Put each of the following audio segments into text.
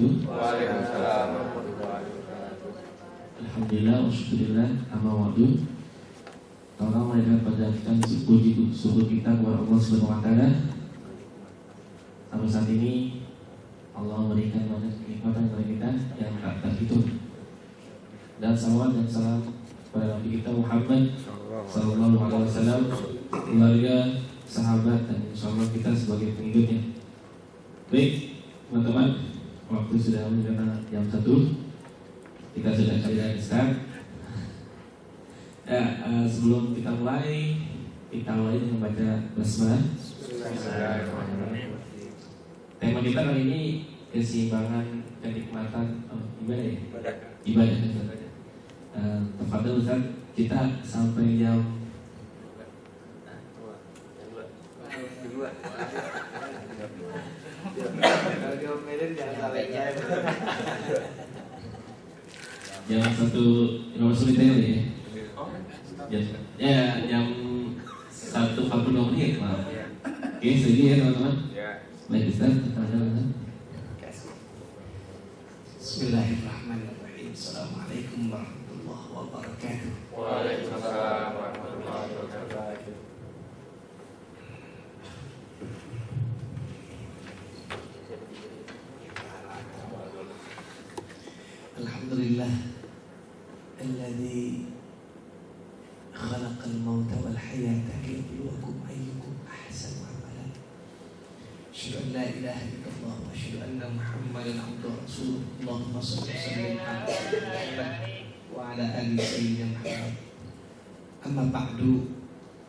wabarakatuh. Waalaikumsalam warahmatullahi wabarakatuh. Alhamdulillah wassyukurillah amma wa'du. Tolong mereka panjatkan puji syukur kita kepada Allah Subhanahu wa taala. Sampai saat ini Allah memberikan banyak kenikmatan kepada kita yang tak terhitung. Dan salawat dan salam kepada Nabi kita Muhammad sallallahu alaihi wasallam, keluarga, sahabat, dan insyaallah kita sebagai pengikutnya. Baik, teman-teman, waktu sudah menunjukkan jam 1. Kita sudah kalian start. Sebelum kita mulai dengan membaca basmalah. Tema kita kali ini keseimbangan kenikmatan ibadah ya? Ibadah. Tafadhol Ustaz, kita sampai jam 2. Kalau diomelin jangan salah jam 1 nomor sulit ya? Jam 1:42 menit, maaf. Oke, setuju ya teman-teman? Baik Ustaz, Bismillahirrahmanirrahim. Assalamualaikum warahmatullahi wabarakatuh. Waalaikumsalam warahmatullahi wabarakatuh. Alhamdulillah alladzi khalaqal mauta wal hayata liyabluwakum ayyukum ahsanu amala. Asyhadu an la ilaha illallah wa asyhadu anna Muhammadan abduhu wa rasuluh. Allahumma shalli wa sallim ala sayyidina Muhammad wa ala ali sayyidina Muhammad. Amma ba'du.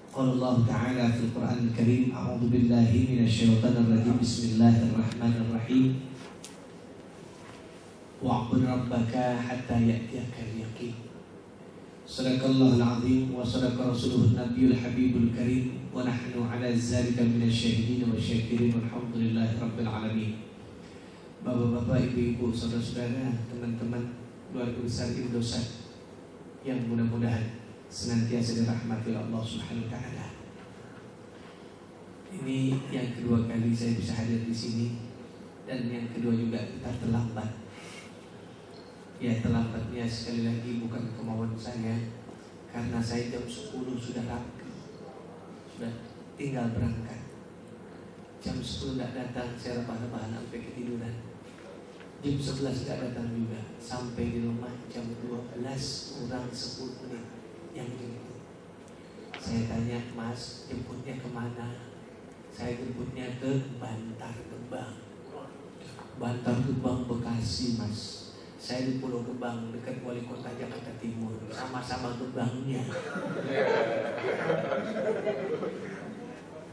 Qala Allah Ta'ala fil Qur'anil Karim, a'udzu billahi minasyaitonir rajim. Bismillahirrahmanirrahim. Wa'bud rabbaka hatta ya'tiyakal yaqin. Sadaqallahul azim wa sadaqa rasuluhun nabiyul habibul karim wa nahnu ala zalika minasyahidin wa syakirin walhamdulillahi rabbil alamin. Bapak-bapak, ibu-ibu, saudara-saudara, teman-teman keluarga besar Indosat yang mudah-mudahan senantiasa dirahmati Allah Subhanahu wa taala. Ini yang kedua kali saya bisa hadir di sini, dan yang kedua juga kita terlambat. Ya, terlambatnya sekali lagi bukan kemauan saya, karena saya jam 10 sudah rapi, sudah tinggal berangkat. Jam 10 tidak datang, saya rebah-rebahan sampai ketiduran. Jam 11 tidak datang juga, sampai di rumah jam 12 kurang 10 menit. Yang itu saya tanya, Mas, jemputnya kemana? Saya jemputnya ke Bantar Gebang. Bantar Gebang Bekasi, Mas. Saya di Pulau Gebang, dekat wali kota Jakarta Timur. Sama-sama Gebangnya.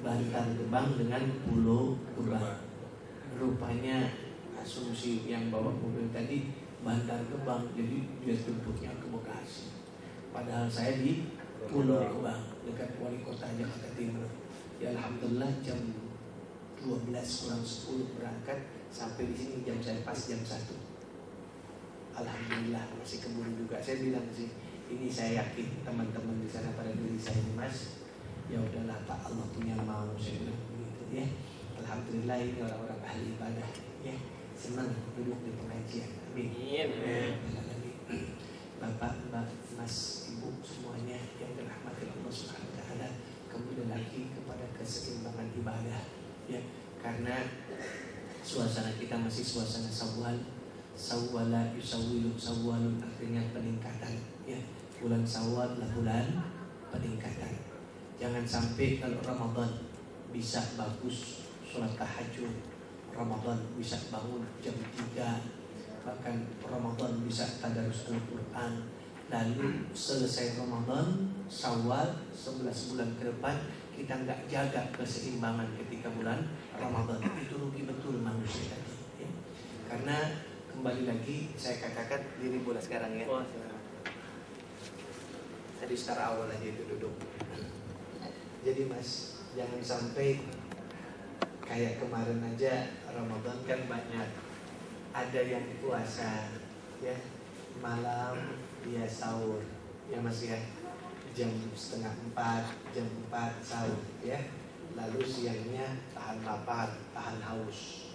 Bantar Gebang dengan Pulau Gebang. Rupanya asumsi yang bawa mobil tadi Bantar Gebang, jadi dia jemputnya ke Bekasi. Padahal saya di Pulau Gebang, dekat wali kota Jakarta Timur. Ya alhamdulillah jam 12 kurang 10 berangkat, sampai di sini saya pas jam 1. Alhamdulillah masih keburu juga. Saya bilang sih, ini saya yakin teman-teman di sana pada diri saya ini, Mas. Ya udahlah Pak, Allah punya mau, saya bilang begitu ya. Alhamdulillah ini orang-orang ahli ibadah ya. Senang duduk di pengajian. Amin. Bapak, Mbak, Mas, Ibu semuanya yang dirahmati Allah Subhanahu wa taala, kemudian lagi kepada keseimbangan ibadah ya. Karena suasana kita masih suasana Syawal. Sawwala yusawwilu sawwalun, artinya peningkatan ya. Bulan Syawal adalah bulan peningkatan. Jangan sampai kalau Ramadan bisa bagus sholat tahajud, Ramadan bisa bangun jam 3, bahkan Ramadan bisa tadarus Al-Quran, lalu selesai Ramadan Syawal 11 bulan ke depan kita nggak jaga keseimbangan ketika bulan Ramadan, itu rugi betul manusia tadi ya. Karena kembali lagi saya katakan diri bola sekarang ya. Tadi secara awal aja itu duduk. Jadi Mas, jangan sampai kayak kemarin aja Ramadan kan banyak. Ada yang puasa ya, malam dia sahur ya Mas ya. Jam 3:30, jam 4 sahur ya. Lalu siangnya tahan lapar, tahan haus.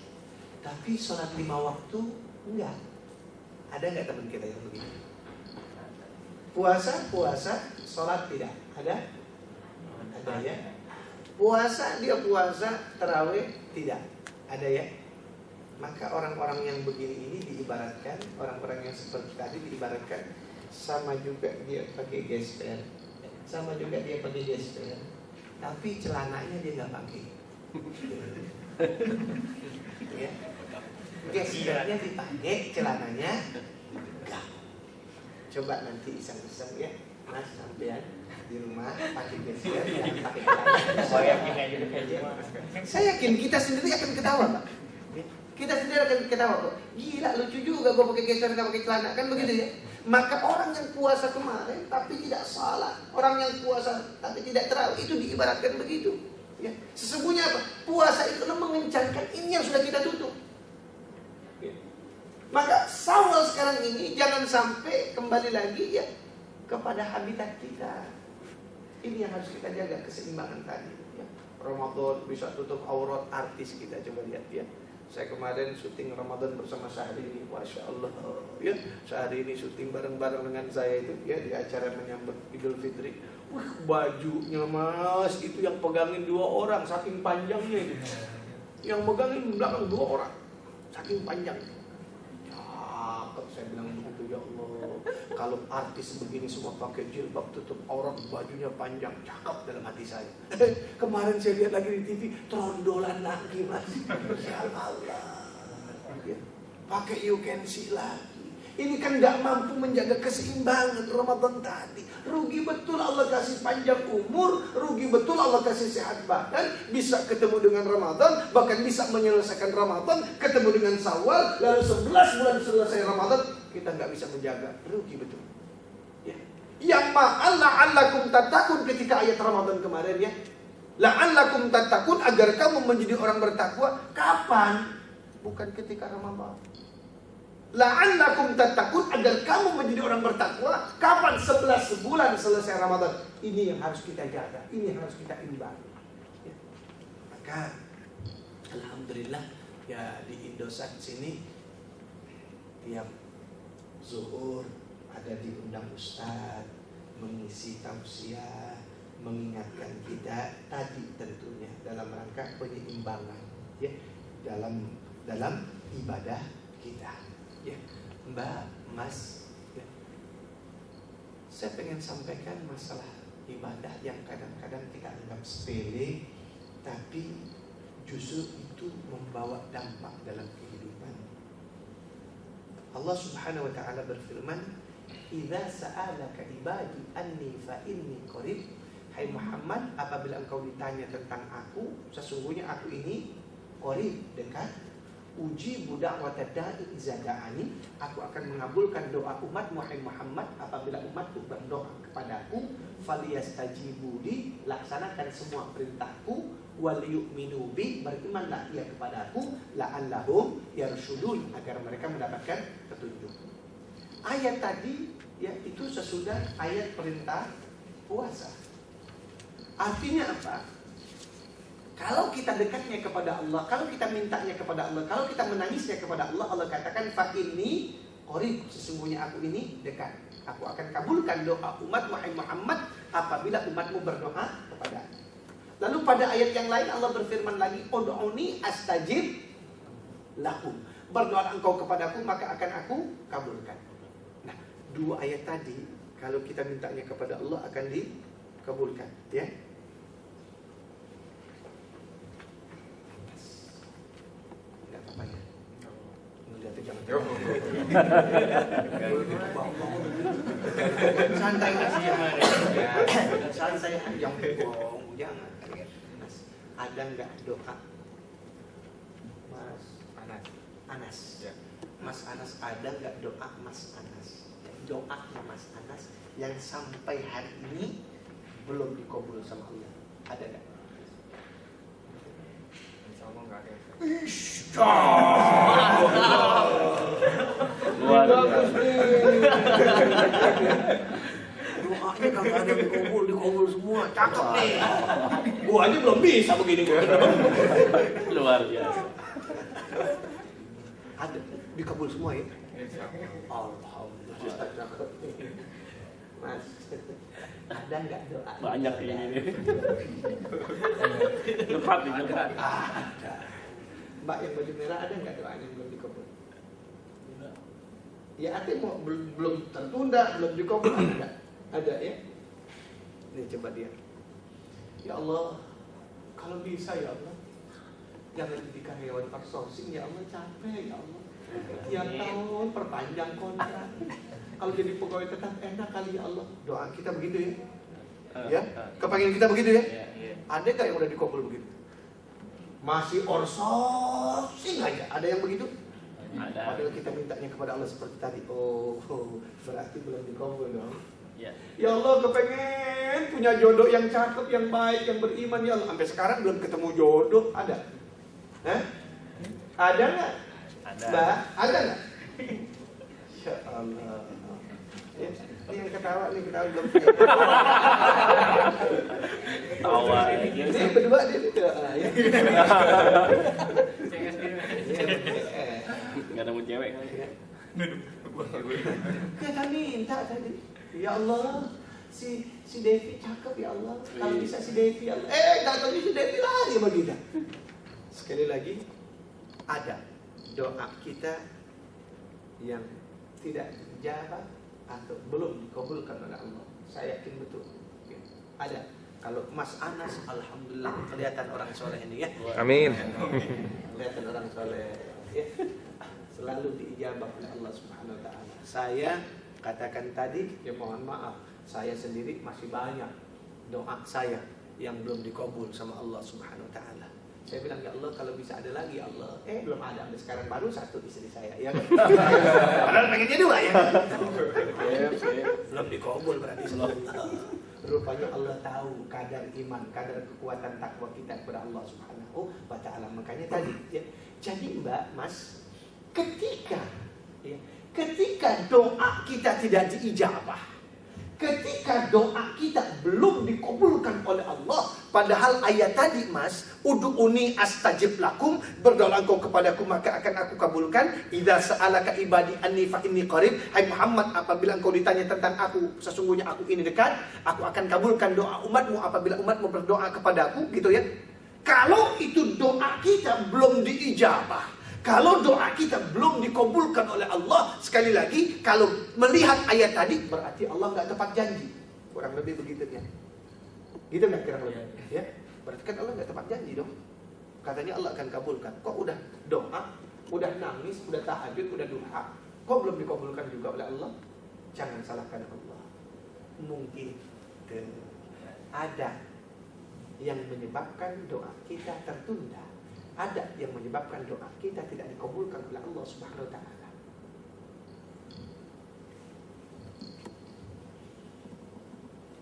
Tapi sholat 5 waktu enggak. Ada nggak teman kita yang begitu? Puasa, sholat tidak. Ada ya. Puasa, dia puasa, tarawih tidak. Ada ya. Maka orang-orang yang begini ini diibaratkan, orang-orang yang seperti tadi diibaratkan sama juga dia pakai gesper, sama juga dia pakai gesper, tapi celananya dia nggak pakai. Ya. Gespernya dipakai, celananya enggak. Coba nanti iseng-iseng ya, Mas sampean di rumah pakai gesper, jangan pakai celana. Saya yakin kita sendiri akan ketawa, Pak. Kita sendiri akan ketawa kok. Gila, lucu juga gue pakai gesper gak pakai celana, kan begitu ya. Maka orang yang puasa kemarin tapi tidak salat, orang yang puasa tapi tidak tarawih, itu diibaratkan begitu. Ya. Sesungguhnya apa? Puasa itu mengencangkan ini yang sudah kita tutup. Ya. Maka Syawal sekarang ini jangan sampai kembali lagi ya kepada habitat kita. Ini yang harus kita jaga, keseimbangan tadi. Ya. Ramadan bisa tutup aurat artis kita, coba lihat ya. Saya kemarin syuting Ramadan bersama Syahrini, Masya Allah ya, Syahrini syuting bareng-bareng dengan saya itu ya di acara menyambut Idul Fitri. Wah, bajunya Mas itu yang pegangin 2 orang saking panjangnya itu. Yang pegangin belakang 2 orang saking panjangnya. Cakep, saya bilang begitu, ya Allah. Kalau artis begini semua pakai jilbab tutup aurat, bajunya panjang, cakep dalam hati saya. Kemarin saya lihat lagi di TV, trondolan lagi Mas. Ya Allah. Ya. Pakai you can see lagi. Ini kan gak mampu menjaga keseimbangan Ramadan tadi. Rugi betul Allah kasih panjang umur, rugi betul Allah kasih sehat badan, bisa ketemu dengan Ramadan, bahkan bisa menyelesaikan Ramadan, ketemu dengan Syawal, lalu 11 bulan selesai Ramadan, kita gak bisa menjaga. Rugi betul. Ya. Yang ma'al la'allakum tattaqun ketika ayat Ramadan kemarin ya. La'allakum tattaqun agar kamu menjadi orang bertakwa. Kapan? Bukan ketika Ramadan. La'allakum tattaqun agar kamu menjadi orang bertakwa. Kapan? 11 bulan selesai Ramadan. Ini yang harus kita jaga, ini yang harus kita imbangi ya. Maka alhamdulillah ya di Indosat sini tiap zuhur ada diundang ustaz mengisi tausiah, mengingatkan kita tadi tentunya dalam rangka penyeimbangan ya dalam ibadah kita. Ya, Mbak, Mas, ya. Saya pengen sampaikan masalah ibadah yang kadang-kadang kita anggap sepele, tapi justru itu membawa dampak dalam kehidupan. Allah Subhanahu wa taala berfirman, "Idza sa'alaka ibadi anni fa inni qarib." Hai Muhammad, apabila engkau ditanya tentang aku, sesungguhnya aku ini qarib, dekat. Uji budak watadai izada'ani, aku akan mengabulkan doa umat Muhammad apabila umatku berdoa kepadaku. Faliyastajibuli, laksanakan semua perintahku. Wal yu'minu bi, berimanlah ia kepadaku. La'allahum yarshudun, agar mereka mendapatkan petunjuk. Ayat tadi ya itu sesudah ayat perintah puasa. Artinya apa? Kalau kita dekatnya kepada Allah, kalau kita mintanya kepada Allah, kalau kita menangisnya kepada Allah, Allah katakan fa inni qarib, sesungguhnya aku ini dekat. Aku akan kabulkan doa umat Muhammad apabila umatmu berdoa kepada. Lalu pada ayat yang lain Allah berfirman lagi, ud'uni astajib lakum. Berdoa engkau kepadaku maka akan aku kabulkan. Nah, 2 ayat tadi kalau kita mintanya kepada Allah akan dikabulkan, ya. Santai masih yang santai yang bohong, jangan. Mas, ada nggak doa Mas Anas? Ya. Mas Anas, ada nggak doa Mas Anas? Doa Mas Anas yang sampai hari ini belum dikabul sama Allah, ada nggak? Insyaallah nggak ada. Bagus nih. Doanya kagak ada dikabul semua. Cakep nih. Gua aja belum bisa begini gua. Luar biasa. Ada, dikabul semua ya. Alhamdulillah. Mas, ada nggak doa? Banyak ini. Lepat nih, lepat. Ada. Mbak yang baju merah ada nggak doanya yang belum dikabul? Ya artinya mau belum tertunda, belum dikabul ada nggak? Ada ya. Nih coba dia. Ya Allah, kalau bisa ya Allah, jangan jadi karyawan outsourcing ya Allah, capek ya Allah. Tiap tahun perpanjang kontrak. Kalau jadi pegawai tetap enak kali ya Allah. Doa kita begitu ya. Ya, kepengen kita begitu ya. Ada nggak yang udah dikabul begitu? Masih outsourcing aja. Ada yang begitu? Ada. Padahal kita mintanya kepada Allah seperti tadi. Oh, berarti belum dikabul dong. Ya. Ya Allah, kepengen punya jodoh yang cakep, yang baik, yang beriman ya Allah. Sampai sekarang belum ketemu jodoh. Ada? Hah? Ada nggak? Ada. Mbak, ada nggak? Ya Allah. Ya, ini yang ketawa nih, ketawa belum. Tawa. Ini berdua dia juga. Ya. Nggak nemu cewek kali. Kita minta tadi. Ya Allah, si Devi cakep ya Allah. Kalau bisa si Devi ya Allah. Datangnya si Devi lagi begitu. Sekali lagi, ada doa kita yang tidak dijawab atau belum dikabulkan oleh Allah. Saya yakin betul. Ya. Ada. Kalau Mas Anas, alhamdulillah kelihatan orang soleh ini ya. Amin. Kelihatan orang soleh. Ya. Selalu diijabah oleh Allah Subhanahu Wa Taala. Saya katakan tadi, ya mohon maaf, saya sendiri masih banyak doa saya yang belum dikabul sama Allah Subhanahu Wa Taala. Saya bilang ya Allah kalau bisa ada lagi ya Allah. Belum ada, sampai sekarang baru satu istri saya ya kan. Padahal pengennya dua ya. Belum dikabul berarti. Rupanya Allah tahu kadar iman, kadar kekuatan takwa kita kepada Allah Subhanahu Wa Taala. Makanya tadi ya. Jadi Mbak, Mas, ketika doa kita tidak diijabah, ketika doa kita belum dikabulkan oleh Allah, padahal ayat tadi Mas, ud'uni astajib lakum, berdoa engkau kepadaku maka akan aku kabulkan. Idza sa'alaka ibadi anni fa inni qarib. Hai Muhammad, apabila engkau ditanya tentang aku, sesungguhnya aku ini dekat, aku akan kabulkan doa umatmu apabila umatmu berdoa kepadaku, gitu ya. Kalau itu doa kita belum diijabah, kalau doa kita belum dikabulkan oleh Allah, sekali lagi, kalau melihat ayat tadi, berarti Allah nggak tepat janji. Kurang lebih begitu ya. Gitu nggak kurang lebih? Ya, berarti kan Allah nggak tepat janji dong. Katanya Allah akan kabulkan. Kok udah doa, udah nangis, udah tahajud, udah duha, kok belum dikabulkan juga oleh Allah? Jangan salahkan Allah. Mungkin ada yang menyebabkan doa kita tertunda. Ada yang menyebabkan doa kita tidak dikabulkan oleh Allah Subhanahu Wa Taala.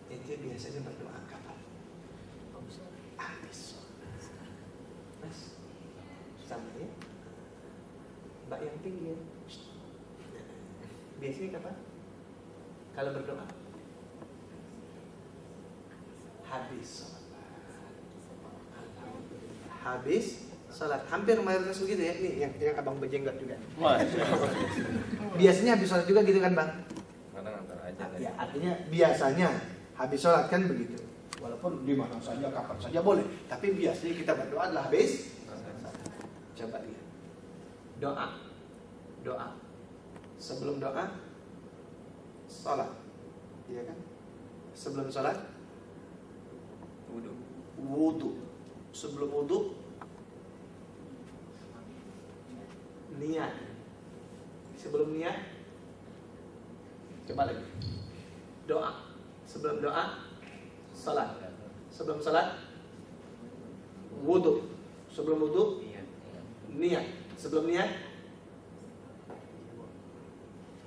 Ente biasanya berdoa kapan? Habis sholat. Mas, sama ya? Mbak yang tinggi. Biasanya kapan? Kalau berdoa? Habis sholat. Habis salat, hampir mayoritas begitu ya. Ini yang abang bejenggot juga. Biasanya habis sholat juga gitu kan bang? Antar aja. Ya, artinya biasanya habis sholat kan begitu. Walaupun di mana saja, kapan saja boleh. Tapi biasanya kita berdoa adalah habis sholat. Coba lihat. Doa. Sebelum doa, sholat. Iya kan? Sebelum sholat, wudu. Sebelum wudu, niat. Sebelum niat, coba lagi. Doa. Sebelum doa, salat. Sebelum salat, wudu. Sebelum wudu, niat. Sebelum niat,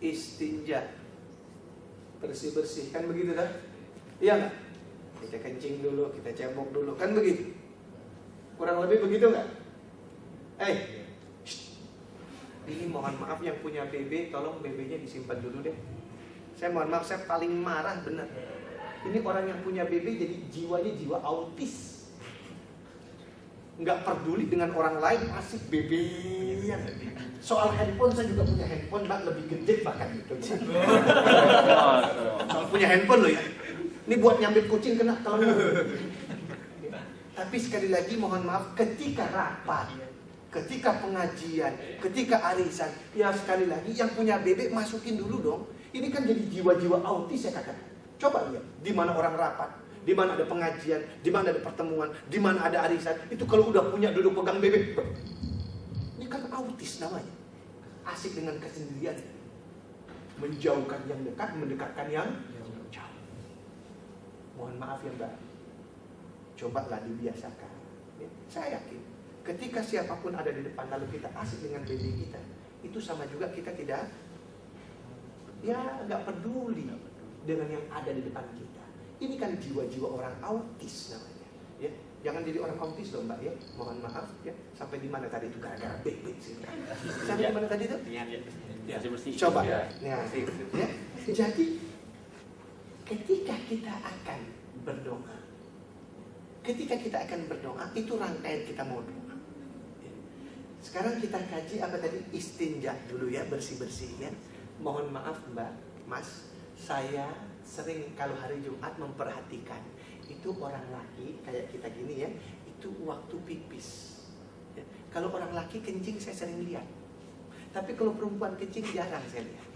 istinja. Bersih-bersih, kan begitu kan? Iya nggak? Kita kencing dulu, kita cebok dulu, kan begitu? Kurang lebih begitu nggak? Ini mohon maaf yang punya BB, tolong BB-nya disimpan dulu deh. Saya mohon maaf, saya paling marah benar. Ini orang yang punya BB jadi jiwanya jiwa autis. nggak peduli dengan orang lain, asik bebean. Soal handphone, saya juga punya handphone, Mbak, lebih gede bahkan gitu. Soal punya handphone loh ya. Ini buat nyambit kucing kena kalau Tapi sekali lagi mohon maaf, ketika rapat, ketika pengajian, ketika arisan, ya sekali lagi yang punya bebek masukin dulu dong. Ini kan jadi jiwa-jiwa autis saya katakan. Coba lihat, di mana orang rapat, di mana ada pengajian, di mana ada pertemuan, di mana ada arisan, itu kalau udah punya duduk pegang bebek, ini kan autis namanya. Asik dengan kesendirian, menjauhkan yang dekat, mendekatkan yang jauh. Mohon maaf ya Mbak, cobalah dibiasakan. Ya, saya yakin, ketika siapapun ada di depan lalu kita asik dengan bebek kita, itu sama juga kita tidak, ya nggak peduli dengan yang ada di depan kita. Ini kan jiwa-jiwa orang autis namanya. Ya, jangan jadi orang autis loh Mbak ya. Mohon maaf ya. Sampai di mana tadi itu gara-gara bebek sih. Sampai di mana tadi itu? Ya, bersih. Coba. Ya. Ya. Jadi ketika kita akan berdoa, itu rangkaian kita mau doa. Sekarang kita kaji apa tadi? Istinja dulu ya, bersih-bersih ya. Mohon maaf Mbak, Mas, saya sering kalau hari Jumat memperhatikan itu orang laki kayak kita gini ya, itu waktu pipis ya. Kalau orang laki kencing saya sering lihat, tapi kalau perempuan kencing jarang saya lihat.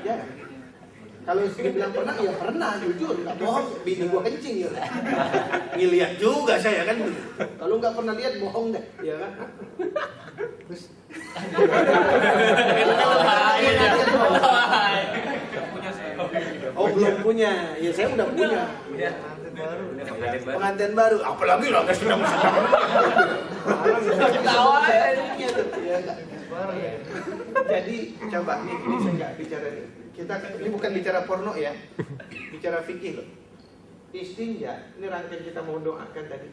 Ya. Kalau istri bilang pernah, ya pernah, jujur, nggak bohong, bini gua kencing ya. Ngeliat juga saya kan. Kalau nggak pernah lihat bohong deh, ya kan? Terus oh belum punya, ya saya udah punya. Pengantin baru, apalagi lagi sudah masuk. Ketawa ya. Jadi coba nih, ini saya nggak bicara nih. Kita ini bukan bicara porno ya, bicara fikih loh. Istinja, ini rangkaian kita mau doakan tadi.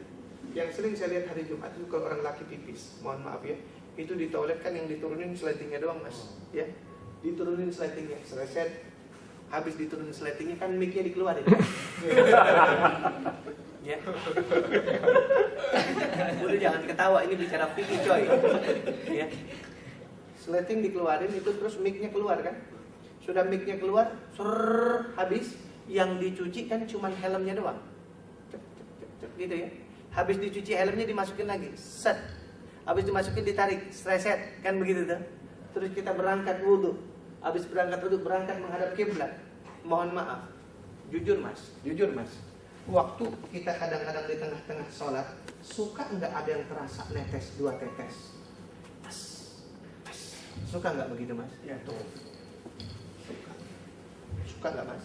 Yang sering saya lihat hari Jumat itu kalau orang laki pipis, mohon maaf ya, itu di toilet kan yang diturunin sletingnya doang Mas, ya, diturunin sletingnya, selesai. Habis diturunin sletingnya kan mic-nya dikeluarin. Ya. Udah jangan ketawa, ini bicara fikih coy. Ya. Sleting dikeluarin itu terus mic-nya keluar kan. Sudah mic-nya keluar, habis yang dicuci kan cuman helmnya doang. Gitu ya. Habis dicuci helmnya dimasukin lagi. Set. Habis dimasukin ditarik, reset, kan begitu tuh. Terus kita berangkat wudu. Habis berangkat wudu berangkat menghadap kiblat. Mohon maaf. Jujur Mas. Waktu kita kadang-kadang di tengah-tengah sholat, suka nggak ada yang terasa netes 2 tetes? Suka nggak begitu Mas? Ya tuh. Suka nggak Mas?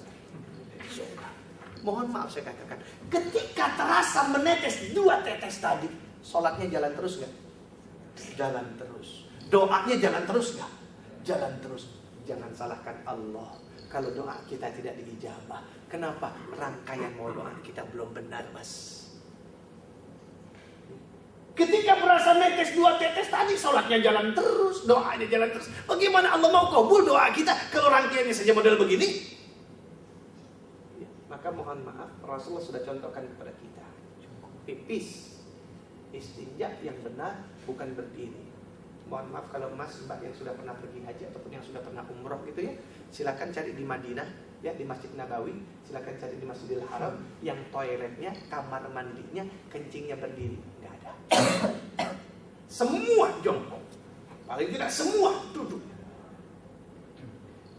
Suka. Mohon maaf saya katakan, ketika terasa menetes 2 tetes tadi, sholatnya jalan terus nggak? Jalan terus. Doanya jalan terus nggak? Jalan terus. Jangan salahkan Allah kalau doa kita tidak diijabah. Kenapa? Rangkaian mau doa kita belum benar Mas. Ketika merasa netes 2 tetes tadi, sholatnya jalan terus, doanya jalan terus. Bagaimana Allah mau kabul doa kita kalau rangkaiannya saja model begini? Ya, maka mohon maaf, Rasulullah sudah contohkan kepada kita. Pipis, istinja yang benar bukan berdiri. Mohon maaf kalau Mas Mbak yang sudah pernah pergi haji ataupun yang sudah pernah umroh gitu ya, silakan cari di Madinah ya, di Masjid Nabawi, silakan cari di Masjidil Haram yang toiletnya, kamar mandinya, kencingnya berdiri, nggak ada. Semua jongkok, paling tidak semua duduk.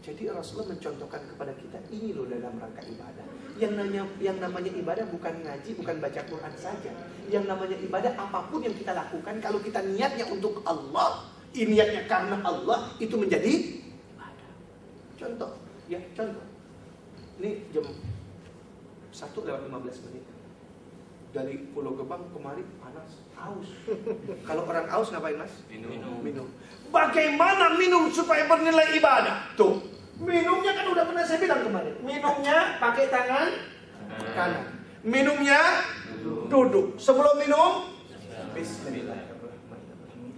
Jadi Rasulullah mencontohkan kepada kita ini loh dalam rangka ibadah. Yang namanya ibadah bukan ngaji, bukan baca Quran saja. Yang namanya ibadah apapun yang kita lakukan, kalau kita niatnya untuk Allah, niatnya karena Allah, itu menjadi ibadah. Contoh, ya contoh. Ini jam 1:15. Dari Pulau Gebang kemari panas, haus. Kalau orang haus ngapain Mas? Minum. Bagaimana minum supaya bernilai ibadah? Tuh, minumnya kan udah pernah saya bilang kemarin. Minumnya pakai tangan kanan. Minumnya duduk. Sebelum minum, Bismillahirrahmanirrahim.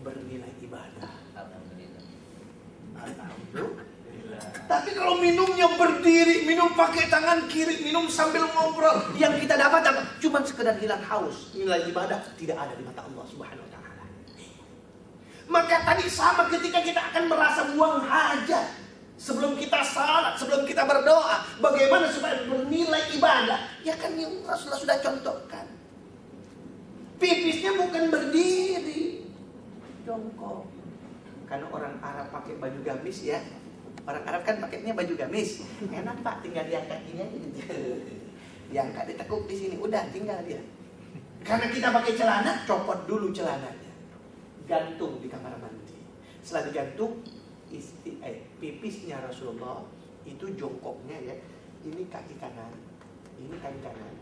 Bernilai ibadah. Alhamdulillah. Tapi kalau minum berdiri, minum pakai tangan kiri, minum sambil ngobrol. Yang kita dapat apa? Cuma sekedar hilang haus. Nilai ibadah tidak ada di mata Allah Subhanahu wa taala. Maka tadi sama ketika kita akan merasa buang hajat, sebelum kita salat, sebelum kita berdoa, bagaimana supaya bernilai ibadah? Ya kan yang Rasulullah sudah contohkan. Pipisnya bukan berdiri, jongkok. Karena orang Arab pakai baju gamis ya. Orang Arab kan pakainya baju gamis. Enak Pak, tinggal diangkat ini aja gitu. Diangkat, ditekuk di sini, udah tinggal dia. Karena kita pakai celana, copot dulu celananya. Gantung di kamar mandi. Setelah digantung, pipisnya Rasulullah itu jongkoknya ya. Ini kaki kanan, ini kaki kanan.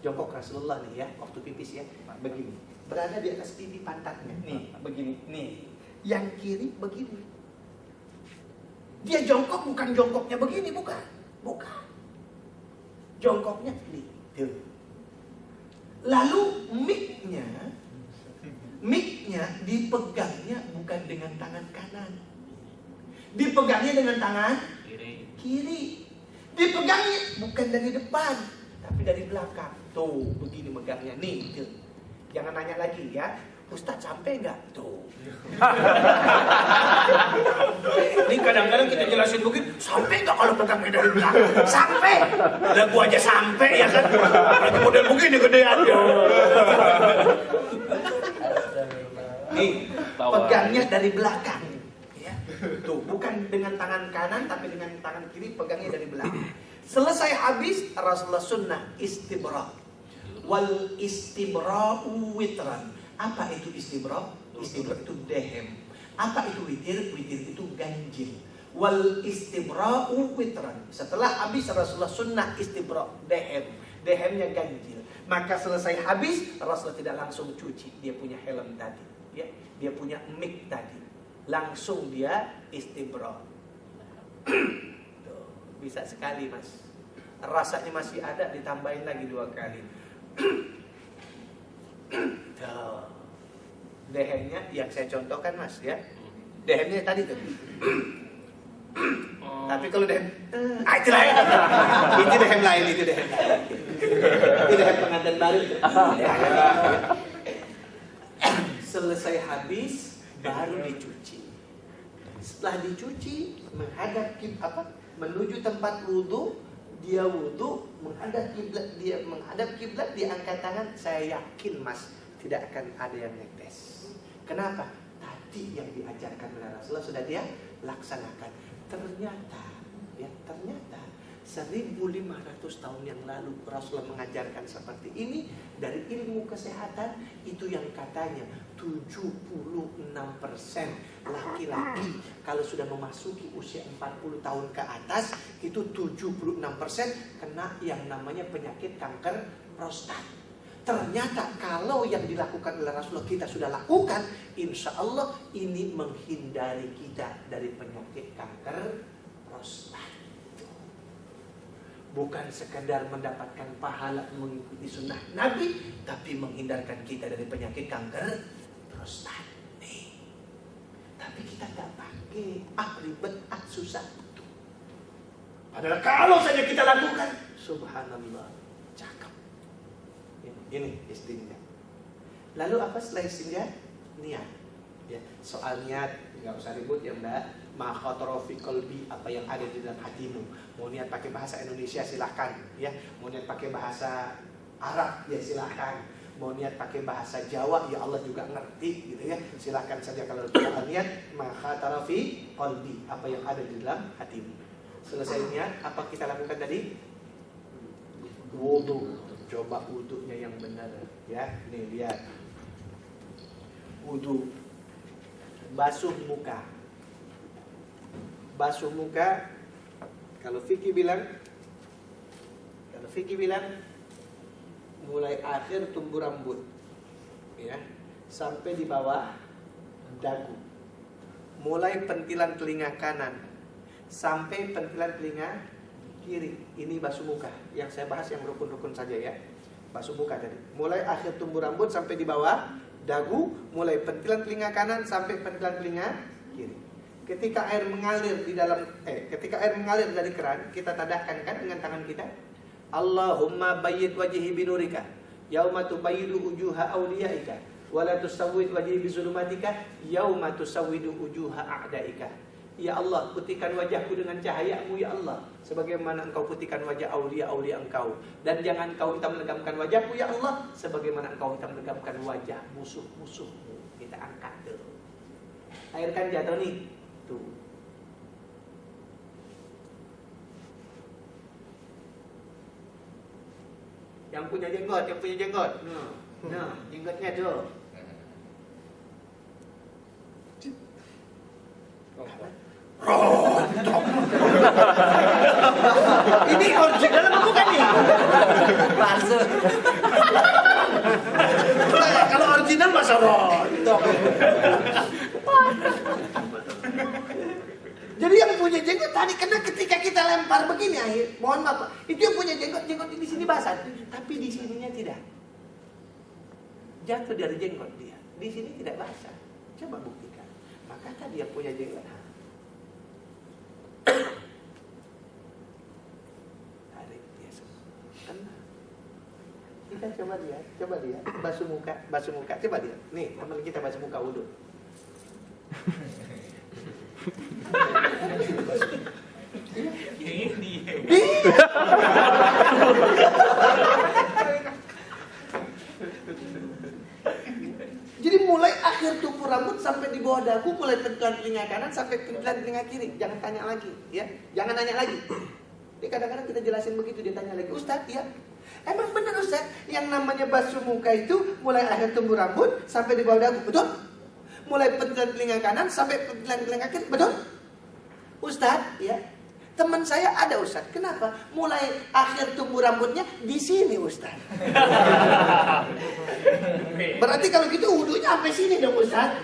Jongkok Rasulullah nih ya, waktu pipis ya, begini. Berada di atas pipi pantatnya. Nih, begini, nih. Yang kiri begini. Dia jongkok bukan jongkoknya begini, bukan. Jongkoknya nih. Lalu mic-nya dipegangnya bukan dengan tangan kanan. Dipegangnya dengan tangan kiri. Dipegangnya bukan dari depan, tapi dari belakang. Tuh, begini megangnya nih. Tuh. Jangan nanya lagi ya. Ustadz sampai nggak? Tuh. Ini kadang-kadang kita jelasin begini, sampai nggak kalau pegangnya dari belakang? Sampai. Lah gua aja sampai ya kan. Lagi model begini gedean ya. Nih, pegangnya dari belakang. Ya. Tuh, bukan dengan tangan kanan tapi dengan tangan kiri pegangnya dari belakang. Selesai habis Rasulullah sunnah istibra. Wal istibra'u witran. Apa itu istibra? Istibra itu dehem. Apa itu witir? Witir itu ganjil. Wal istibra'u witran. Setelah habis Rasulullah sunnah istibra, dehem. Dehemnya ganjil. Maka selesai habis Rasulullah tidak langsung cuci. Dia punya helm tadi, ya. Dia punya mic tadi. Langsung dia istibra. Bisa sekali mas. Rasanya masih ada, ditambahin lagi 2 kali. Dehemnya yang saya contohkan mas ya. Dehemnya tadi tuh. Tapi kalau dehem itu lain. Itu dehem lain, itu dehem lain. Itu dehem pengantin baru. Selesai habis baru dicuci. Setelah dicuci menghadap menuju tempat wudu. Dia wudu menghadap kiblat, dia menghadap kiblat, dia angkat tangan. Saya yakin mas tidak akan ada yang netes. Kenapa? Tadi yang diajarkan oleh Rasulullah sudah dia laksanakan. Ternyata 1500 tahun yang lalu Rasulullah mengajarkan seperti ini. Dari ilmu kesehatan itu yang katanya 76% laki-laki kalau sudah memasuki usia 40 tahun ke atas itu 76% kena yang namanya penyakit kanker prostat. Ternyata kalau yang dilakukan oleh Rasulullah kita sudah lakukan, insya Allah ini menghindari kita dari penyakit kanker prostat. Bukan sekedar mendapatkan pahala mengikuti sunnah Nabi, tapi menghindarkan kita dari penyakit kanker prostat. Nih. Tapi kita nggak pakai, ribet, susah. Padahal kalau saja kita lakukan, subhanallah, cakep. Ini istinja. Lalu apa setelah istinja? Niat. Ya, soal niat nggak usah ribut ya mbak. Ma khatara fi qalbi, apa yang ada di dalam hatimu. Mau niat pakai bahasa Indonesia silahkan, ya. Mau niat pakai bahasa Arab ya silahkan. Mau niat pakai bahasa Jawa ya Allah juga ngerti gitu ya. Silahkan saja kalau kita niat ma khatara fi qalbi, apa yang ada di dalam hatimu. Selesai niat, apa kita lakukan tadi? Wudu. Coba wudunya yang benar ya. Nih lihat. Wudu. Basuh muka. Basuh muka. Kalau Fikih bilang mulai akhir tumbuh rambut ya, sampai di bawah dagu. Mulai pentilan telinga kanan sampai pentilan telinga kiri. Ini basuh muka. Yang saya bahas yang rukun-rukun saja ya. Basuh muka tadi. Mulai akhir tumbuh rambut sampai di bawah dagu, mulai pentilan telinga kanan sampai pentilan telinga kiri. Ketika air mengalir ketika air mengalir dari keran, kita tadahkan kan dengan tangan kita. Allahumma bayyid wajhi binurika yauma tubayyidu wujuha awliyaika wa la tusawwid wajhi bizulumatika yauma tusawwidu wujuha a'daika. Ya Allah, putihkan wajahku dengan cahayamu ya Allah, sebagaimana engkau putihkan wajah aulia-aulia engkau. Dan jangan engkau hitam legamkan wajahku ya Allah, sebagaimana engkau hitam legamkan wajah musuh-musuhmu. Kita angkat dulu. Air kan jatuh nih. Tuh. Yang punya jenggot. Nah, jenggotnya tuh. Ini original apa bukan nih? Palsu. Kalau original masa rontok. Jadi yang punya jenggot tadi kena ketika kita lempar begini mohon maaf, itu yang punya jenggot di sini basah, tapi di sininya tidak. Jatuh dari jenggot dia, di sini tidak basah. Coba buktikan. Maka tadi yang punya jenggot tarik dia semua. Kena. Kita coba lihat, basuh muka, coba lihat. Nih, teman kita basuh muka wudhu. Jadi mulai akhir tumbuh rambut sampai di bawah dagu, mulai pentilan telinga kanan sampai pentilan telinga kiri. Jangan tanya lagi, ya. Jangan nanya lagi. Jadi kadang-kadang kita jelasin begitu, dia tanya lagi, Ustaz, ya. Emang benar Ustaz, yang namanya basuh muka itu mulai akhir tumbuh rambut sampai di bawah dagu, betul? Mulai pentilan telinga kanan sampai pentilan telinga kiri, betul? Ustaz, ya. Teman saya ada Ustaz. Kenapa? Mulai akhir tumbuh rambutnya di sini Ustaz. Berarti kalau gitu wudhunya sampai sini dong Ustaz.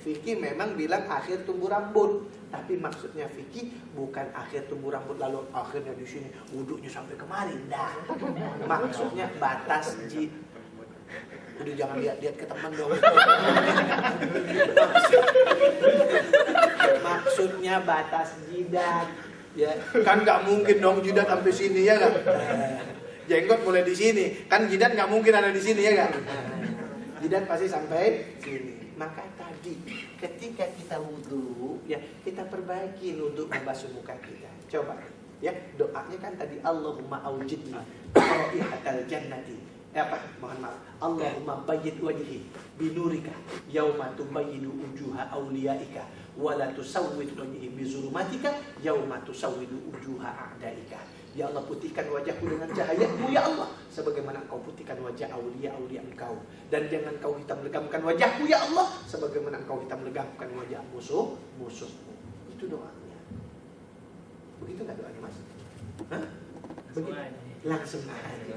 Fikih memang bilang akhir tumbuh rambut, tapi maksudnya fikih bukan akhir tumbuh rambut lalu akhirnya di sini wudhunya sampai kemari. Dah. Maksudnya batas udah jangan lihat ke teman dong. Maksudnya batas jidat, ya kan nggak mungkin dong jidat sampai sini ya kan? Jenggot mulai di sini, kan jidat nggak mungkin ada di sini ya kan? Jidat pasti sampai sini. Maka tadi ketika kita wudhu, ya kita perbaiki untuk membasuh muka kita. Coba, ya doanya kan tadi Allahumma aujidni raihatal jannati. Mohon maaf. Allahumma bayyid wajhi binurika yauma tubayyidu wujuha awliyaika wa la tusawwid wajhi bizulumatika yauma tusawwidu wujuha a'daika. Ya Allah, putihkan wajahku dengan cahayamu ya Allah, sebagaimana engkau putihkan wajah aulia-aulia engkau, dan jangan engkau hitam legamkan wajahku ya Allah, sebagaimana engkau hitam legamkan wajah musuhmu. Itu doanya. Begitu enggak doanya, Mas? Hah? Begitu. Langsung aja.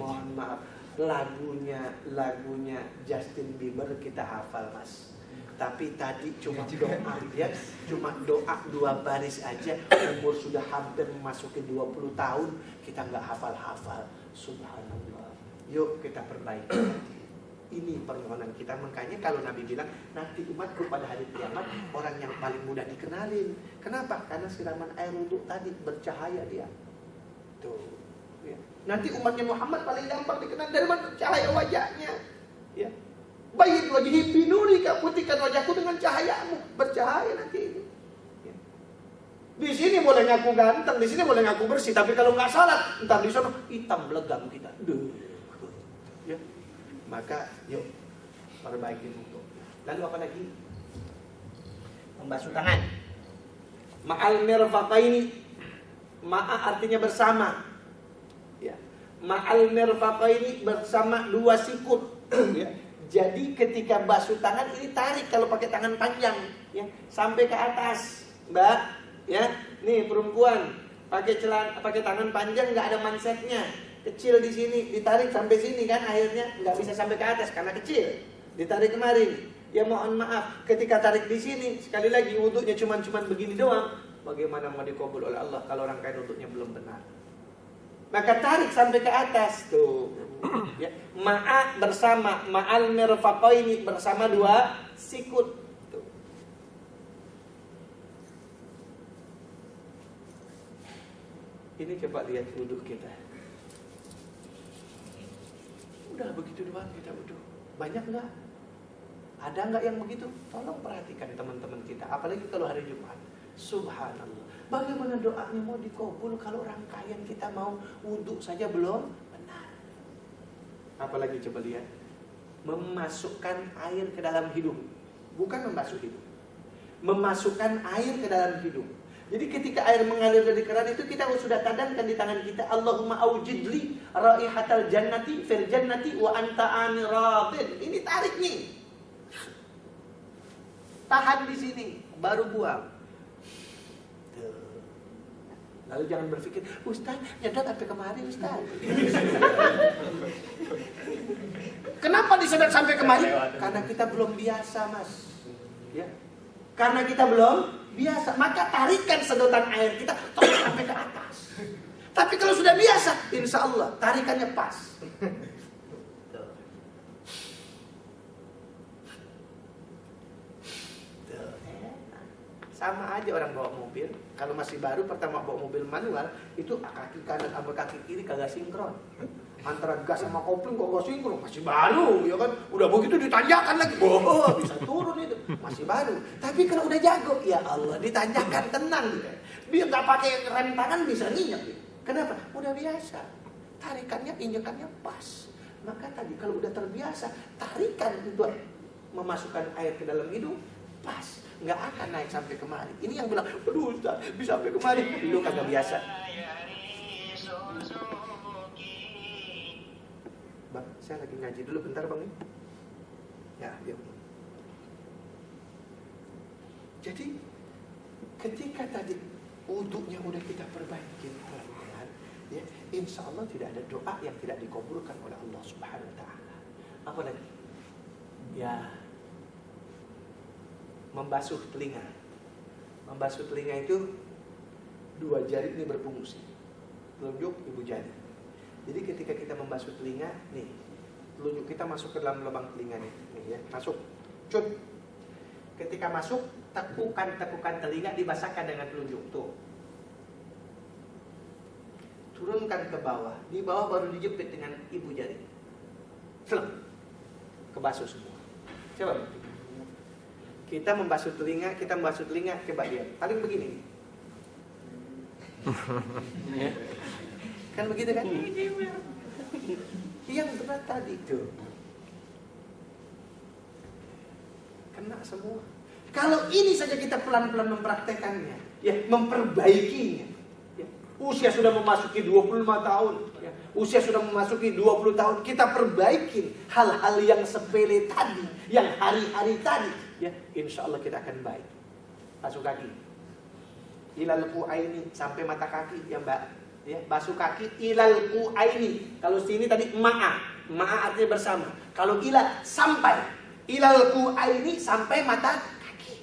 Mohon maaf, lagunya Justin Bieber kita hafal Mas. Tapi tadi cuma doa ya, cuma doa 2 baris aja. Umur sudah hampir memasuki 20 tahun kita nggak hafal-hafal. Subhanallah. Yuk kita perbaiki. Ini permohonan kita. Makanya kalau Nabi bilang nanti umatku pada hari kiamat orang yang paling mudah dikenalin. Kenapa? Karena siraman air wudhu tadi bercahaya dia. Tuh. Ya. Nanti umatnya Muhammad paling gampang dikenal dari mana? Cahaya wajahnya. Ya. Bayyid wajhi binurika, putihkan wajahku dengan cahayamu, bercahaya nanti ini. Ya. Di sini boleh ngaku ganteng, di sini boleh ngaku bersih, tapi kalau nggak salat, entar di sana hitam legam kita. Ya. Maka yuk perbaiki untuk. Lalu apa lagi? Membasuh tangan. Ma'al mirfaqaini. Ma'a artinya bersama. Ya. Ma'al mirfaqaini bersama 2 sikut. Ya. Jadi ketika basuh tangan ini tarik kalau pakai tangan panjang, ya, sampai ke atas, Mbak. Ya, nih perempuan pakai tangan panjang nggak ada mansetnya, kecil di sini, ditarik sampai sini kan, akhirnya nggak bisa sampai ke atas karena kecil, ditarik kemarin. Ya mohon maaf, ketika tarik di sini sekali lagi wudhunya cuman begini doang, bagaimana mau dikabul oleh Allah kalau rangkaian wudhunya belum benar? Maka tarik sampai ke atas tuh. Ya, ma'a bersama, ma'al mirfaqaini bersama 2 sikut tuh. Ini coba lihat wudhu kita. Udah begitu doang kita wudhu. Banyak nggak? Ada nggak yang begitu? Tolong perhatikan teman-teman kita. Apalagi kalau hari Jumat. Subhanallah. Bagaimana doanya mau dikabul kalau rangkaian kita mau wudhu saja belum benar? Apalagi coba lihat. Memasukkan air ke dalam hidung. Bukan membasuh hidung. Memasukkan air ke dalam hidung. Jadi ketika air mengalir dari keran itu kita sudah tadamkan di tangan kita, Allahumma aujidli raihatal jannati fil jannati wa anta amiradin. Ini tarik nih. Tahan di sini, baru buang. Lalu jangan berpikir, Ustaz, nyedot sampai kemari Ustaz. Kenapa disedot sampai kemari? Karena kita belum biasa, Mas. Ya. Karena kita belum biasa, maka tarikan sedotan air kita terus sampai ke atas. Tapi kalau sudah biasa, insya Allah tarikannya pas. Sama aja orang bawa mobil. Kalau masih baru pertama bawa mobil manual, itu kaki kanan sama kaki kiri kagak sinkron. Antara gas sama kopling kok gak sinkron, masih baru, ya kan? Udah begitu ditanjakan lagi, bisa turun itu, masih baru. Tapi kalau udah jago, ya Allah, ditanjakan tenang gitu. Dia nggak pakai rem tangan bisa nginjek. Gitu. Kenapa? Udah biasa. Tarikannya, injekannya pas. Maka tadi kalau udah terbiasa, tarikan untuk memasukkan air ke dalam hidung pas, nggak akan naik sampai kemari. Ini yang bilang, aduh Ustaz, bisa sampai kemari. Lu kagak biasa. Bang, saya lagi ngaji dulu bentar bang. Ya, biar. Jadi ketika tadi wudhunya udah kita perbaiki pelan-pelan, ya, insya Allah tidak ada doa yang tidak dikabulkan oleh Allah Subhanahu Wa Taala. Apa lagi? Ya, membasuh telinga. Membasuh telinga itu dua jari ini berfungsi, telunjuk ibu jari. Jadi ketika kita membasuh telinga, nih, telunjuk kita masuk ke dalam lubang telinga nih ya, masuk, cut. Ketika masuk, tekukan telinga dibasahkan dengan telunjuk tuh. Turunkan ke bawah, di bawah baru dijepit dengan ibu jari. Selep, kebasuh semua. Coba. Kita membasuh telinga, coba lihat. Paling begini. Ya. Kan begitu kan? Yang berat tadi tuh kena semua. Kalau ini saja kita pelan-pelan mempraktekannya, ya, memperbaikinya. Ya. Usia sudah memasuki 25 tahun, ya. Usia sudah memasuki 20 tahun, kita perbaiki hal-hal yang sepele tadi, yang hari-hari tadi, ya, insya Allah kita akan baik. Basuh kaki, ilal qu'aini, sampai mata kaki, ya Mbak. Ya, basuh kaki ilal qu'aini. Kalau sini tadi ma'a artinya bersama. Kalau ila sampai, ilal qu'aini sampai mata kaki.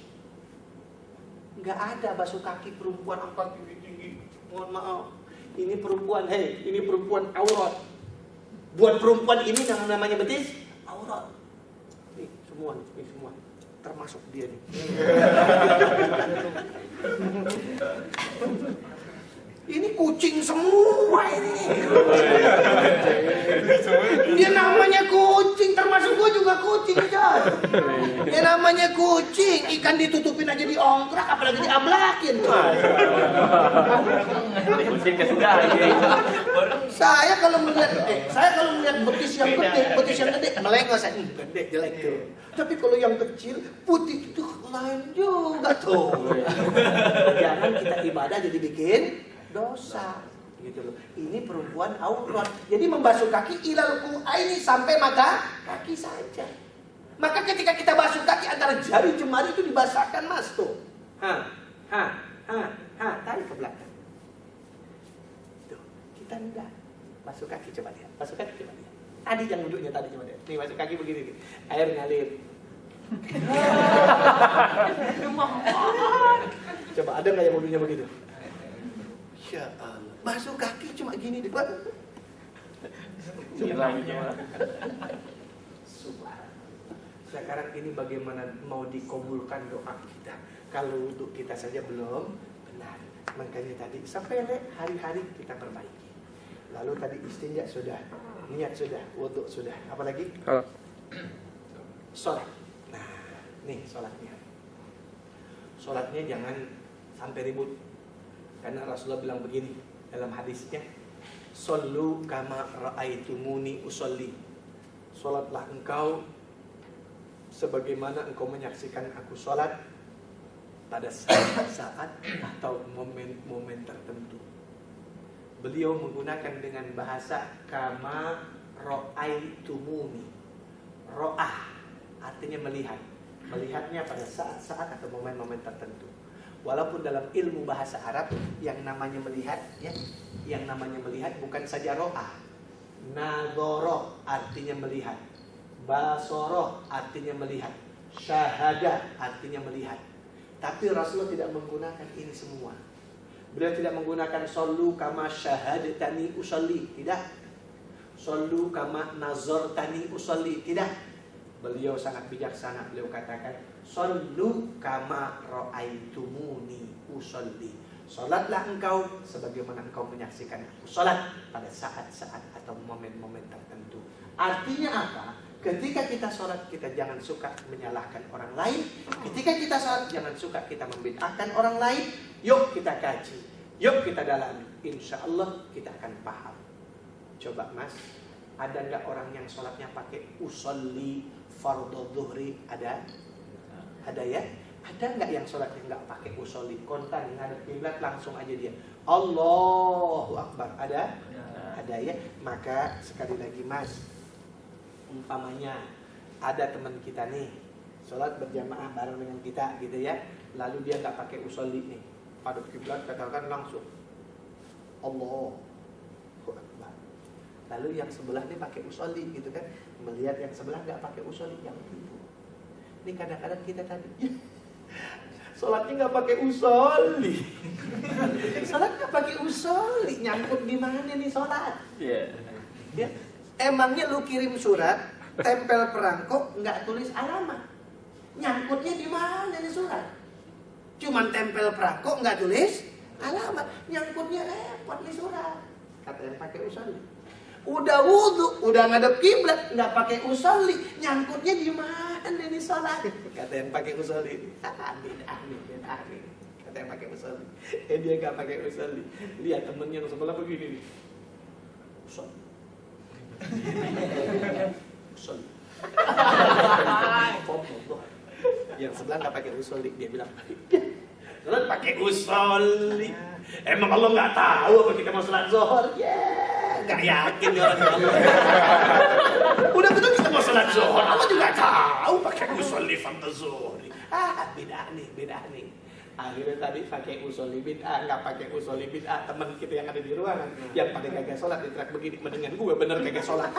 Enggak ada basuh kaki perempuan angkat tinggi-tinggi. Mohon maaf. Ini perempuan, ini perempuan aurat. Buat perempuan ini yang namanya betis aurat. Nih, semua. Termasuk dia nih. Ini kucing semua ini. Dia namanya kucing, termasuk gua juga kucing aja. Dia namanya kucing, ikan ditutupin aja diongkrak, apalagi diablakin. Kucing kesudah. Saya kalau melihat betis yang gede, melengos saya, gede jelek tuh. Tapi kalau yang kecil, putih itu lain juga tuh. Jangan kita ibadah jadi bikin dosa, gitu loh. Ini perempuan aurat. Jadi membasuh kaki ilal qu'aini sampai mata kaki saja. Maka ketika kita basuh kaki antara jari jemari itu dibasahkan Mas tuh. Tarik ke belakang. Tuh, kita enggak. Basuh kaki coba lihat. Tadi yang duduknya tadi coba lihat. Nih basuh kaki begini nih. Air ngalir. Coba ada nggak yang wudhunya begitu? Ya Allah, basuh kaki cuma gini di depan. Sekarang ini bagaimana mau dikabulkan doa kita? Kalau wudhu kita saja belum Nah, makanya tadi sepele hari-hari kita perbaiki. Lalu tadi istinja sudah, niat sudah, wudhu sudah, apalagi? Sholat. Nah, nih sholatnya. Sholatnya jangan sampai ribut. Karena Rasulullah bilang begini dalam hadisnya, "Shollu kama ra'aitumuni usolli." Sholatlah engkau sebagaimana engkau menyaksikan aku sholat pada saat atau momen-momen tertentu. Beliau menggunakan dengan bahasa kama ra'aitumuni. Ro'ah artinya melihat. Melihatnya pada saat-saat atau momen-momen tertentu. Walaupun dalam ilmu bahasa Arab yang namanya melihat, ya, yang namanya melihat bukan saja ro'ah. Nadhoroh artinya melihat. Basoroh artinya melihat. Syahadah artinya melihat. Tapi Rasulullah tidak menggunakan ini semua. Beliau tidak menggunakan shollu kama syahadatani usolli, tidak. Shollu kama nazartani usolli, tidak. Beliau sangat bijaksana. Beliau katakan shollu kama ra'aitumuni usolli. Salatlah engkau sebagaimana engkau menyaksikan aku salat pada saat-saat atau momen-momen tertentu. Artinya apa? Ketika kita sholat, kita jangan suka menyalahkan orang lain. Ketika kita sholat, jangan suka kita membid'ahkan orang lain. Yuk kita kaji, yuk kita dalami. Insya Allah kita akan paham. Coba mas, ada nggak orang yang sholatnya pakai usolli fardhu dhuhri? Ada? Ada ya? Ada nggak yang sholatnya nggak pakai usolli? Kontan ngadep kiblat langsung aja dia Allahu Akbar. Ada? Ada ya? Maka sekali lagi mas, umpamanya ada teman kita nih sholat berjamaah bareng dengan kita gitu ya, lalu dia nggak pakai usolli nih, hadap kiblat katakan langsung Allahu Akbar. Lalu yang sebelah nih pakai usolli gitu kan, melihat yang sebelah nggak pakai usolli, yang itu. Ini kadang-kadang kita tadi sholatnya nggak pakai usolli, sholatnya pakai usolli, nyangkut di mana nih sholat? Ya. Emangnya lu kirim surat, tempel perangko, nggak tulis alamat, nyangkutnya di mana nih surat? Cuman tempel perangko, nggak tulis alamat, nyangkutnya repot nih surat. Katanya pakai usolli. Udah wudhu, udah ngadep kiblat, nggak pakai usolli, nyangkutnya di mana nih sholat? Kata yang pakai usolli, beda. Kata yang pakai usolli, dia nggak pakai usolli. Lihat temennya yang sebelah begini nih, usolli. Usolli. Yang sebelah nggak pakai usolli, dia bilang, sholat pakai usolli. Emang Allah nggak tahu apa kita mau sholat zuhur? Nggak yakin ya Allah. Udah betul kita mau sholat zuhur, Allah juga tahu pakai usolli fardhu zuhri. Beda nih. Akhirnya tadi pakai usolli bid'ah, nggak pakai usolli bid'ah. Teman kita yang ada di ruangan, yang pada kagak sholat diterak begini, mendingan gue bener kagak sholat.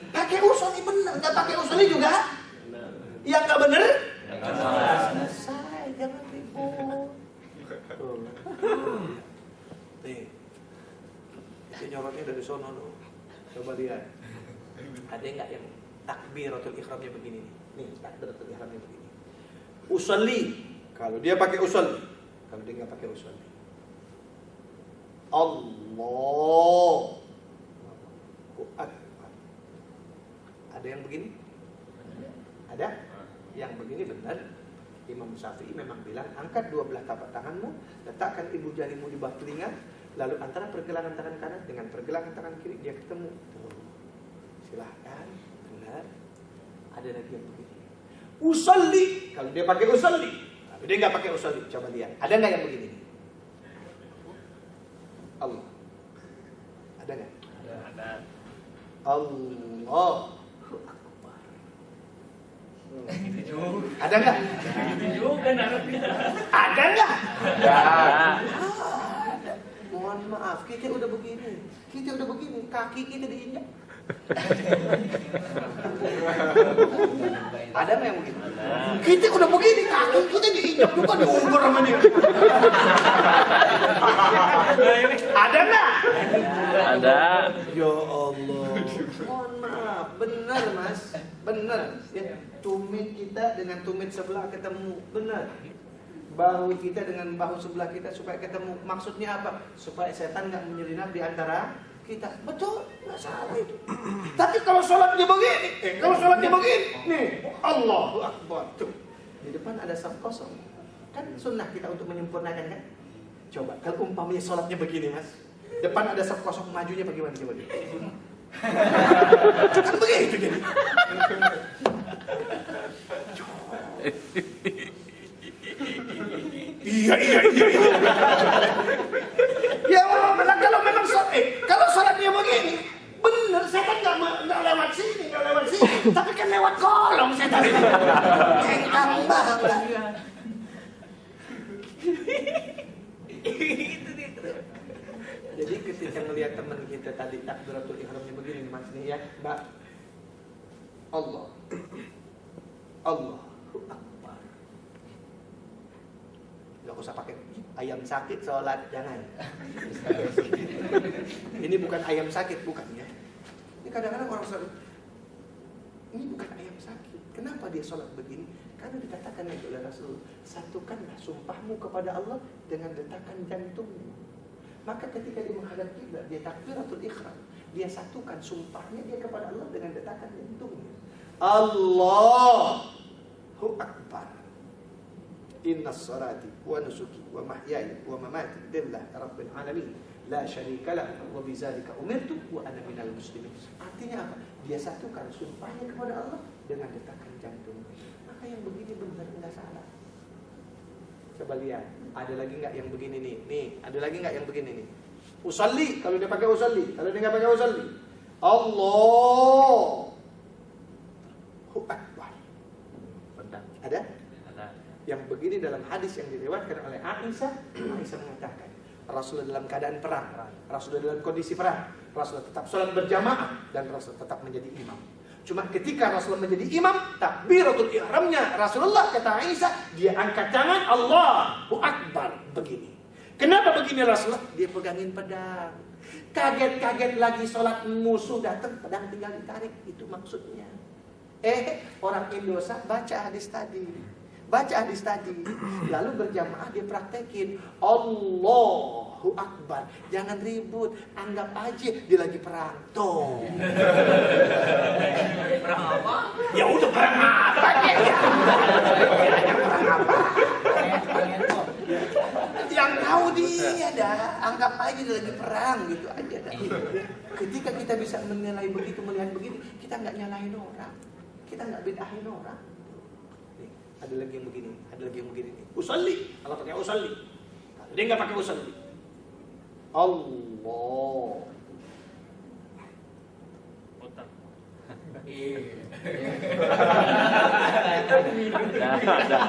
Pakai usolli bener, nggak pakai usolli juga. Yang nggak bener, selesai, jangan ribut. Nih, ini nyorotnya dari sono loh. Coba lihat. Ada nggak yang takbiratul ihramnya begini nih? Nih, takbiratul ihramnya begini. Usolli, kalau dia pakai usolli, kalau dia nggak pakai usolli. Allahu Akbar. Ada yang begini? Ada? Yang begini benar. Imam Syafi'i memang bilang, angkat dua belah tapak tanganmu, letakkan ibu jarimu di bawah telinga, lalu antara pergelangan tangan kanan dengan pergelangan tangan kiri dia ketemu. Tuh. Silahkan, benar. Ada lagi yang begini. Usolli, kalau dia pakai usolli, tapi dia nggak pakai usolli, coba lihat. Ada nggak yang begini? Allah. Ada nggak? Ada. Allah. Ada nggak? Ada nggak? Mohon maaf, kita udah begini, kaki kita diinjak. Ada nggak yang begini? Kita udah begini, kaki kita diinjak juga diukur sama dia. Ada nggak? Ada. Ya Allah. Mohon maaf. benar mas, benar. Ya, tumit kita dengan tumit sebelah ketemu, benar. Bahu kita dengan bahu sebelah kita supaya ketemu. Maksudnya apa? Supaya setan nggak menyelinap di antara kita. Betul, nggak salah itu. Tapi kalau sholatnya begini, nih, Allahu Akbar. Tuh, di depan ada saf kosong. Kan sunnah kita untuk menyempurnakan kan? Coba, kalau umpamanya sholatnya begini mas, depan ada saf kosong, majunya bagaimana? Coba deh. Kan begitu jadi. Iya. Ya kalau memang kalau sholatnya begini, bener setan nggak lewat sini, tapi kan lewat kolong setan. Engkang banget. Jadi ketika melihat teman kita tadi takbiratul ihramnya begini mas nih ya, Mbak. Allahu Akbar. Gak usah pakai ayam sakit sholat, jangan. Ini bukan ayam sakit, bukan ya. Ini kadang-kadang orang sholat, ini bukan ayam sakit. Kenapa dia sholat begini? Karena dikatakan oleh Rasul, satukanlah sumpahmu kepada Allah dengan detakan jantungmu. Maka ketika dia menghadap kiblat, dia takbiratul ihram, dia satukan sumpahnya dia kepada Allah dengan detakan jantungnya. Allahu Akbar. Inna salati wa nusuki wa mahyaya wa mamati lillahi rabbil alamin la syarika lahu wa bidzalika umirtu wa ana minal muslimin. Artinya apa? Dia satukan sumpahnya kepada Allah dengan detakan jantung. Maka yang begini benar enggak salah. Coba lihat, ada lagi enggak yang begini nih? Nih, ada lagi enggak yang begini nih? Usalli, kalau dia pakai usalli, kalau dia enggak pakai usalli. Allahu Akbar. Ada? Yang begini dalam hadis yang diriwayatkan oleh Aisyah mengatakan Rasulullah dalam keadaan perang, Rasulullah dalam kondisi perang, Rasulullah tetap sholat berjamaah dan Rasulullah tetap menjadi imam. Cuma ketika Rasulullah menjadi imam, takbiratul ihramnya Rasulullah, kata Aisyah, dia angkat tangan Allahu Akbar begini. Kenapa begini Rasulullah? Dia pegangin pedang. Kaget-kaget lagi sholat, musuh datang, pedang tinggal ditarik, itu maksudnya. Orang Indonesia baca hadis tadi, lalu berjamaah dia praktekin Allahu Akbar. Jangan ribut, anggap aja dia lagi perang. Tuh. Perang apa? Ya udah perang apa ya? Perang apa? Yang tahu dia dah, anggap aja dia lagi perang gitu aja dah. Ketika kita bisa menilai begitu, melihat begini, kita nggak nyalahin orang, kita nggak bedahin orang. Ada lagi yang begini, Usalli, kalau pakai usalli. Dia nggak pakai usalli. Allah.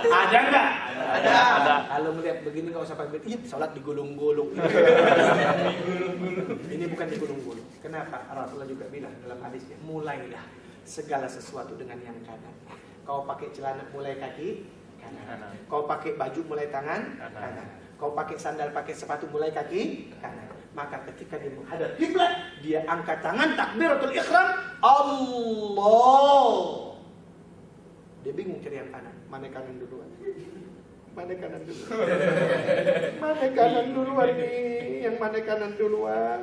Ada nggak? Ada. Kalau melihat begini nggak usah pakai. Salat digulung-gulung. Ini bukan digulung-gulung. Kenapa? Rasulullah juga bilang dalam hadisnya, mulailah segala sesuatu dengan yang kanan. Kau pakai celana mulai kaki kanan. Kau pakai baju mulai tangan kanan. Kau pakai sandal, pakai sepatu mulai kaki kanan. Maka ketika dia menghadap kiblat, dia angkat tangan takbiratul ihram, Allah. Dia bingung cari yang kanan. Mana kanan duluan? Mana kanan duluan nih? Yang mana kanan duluan?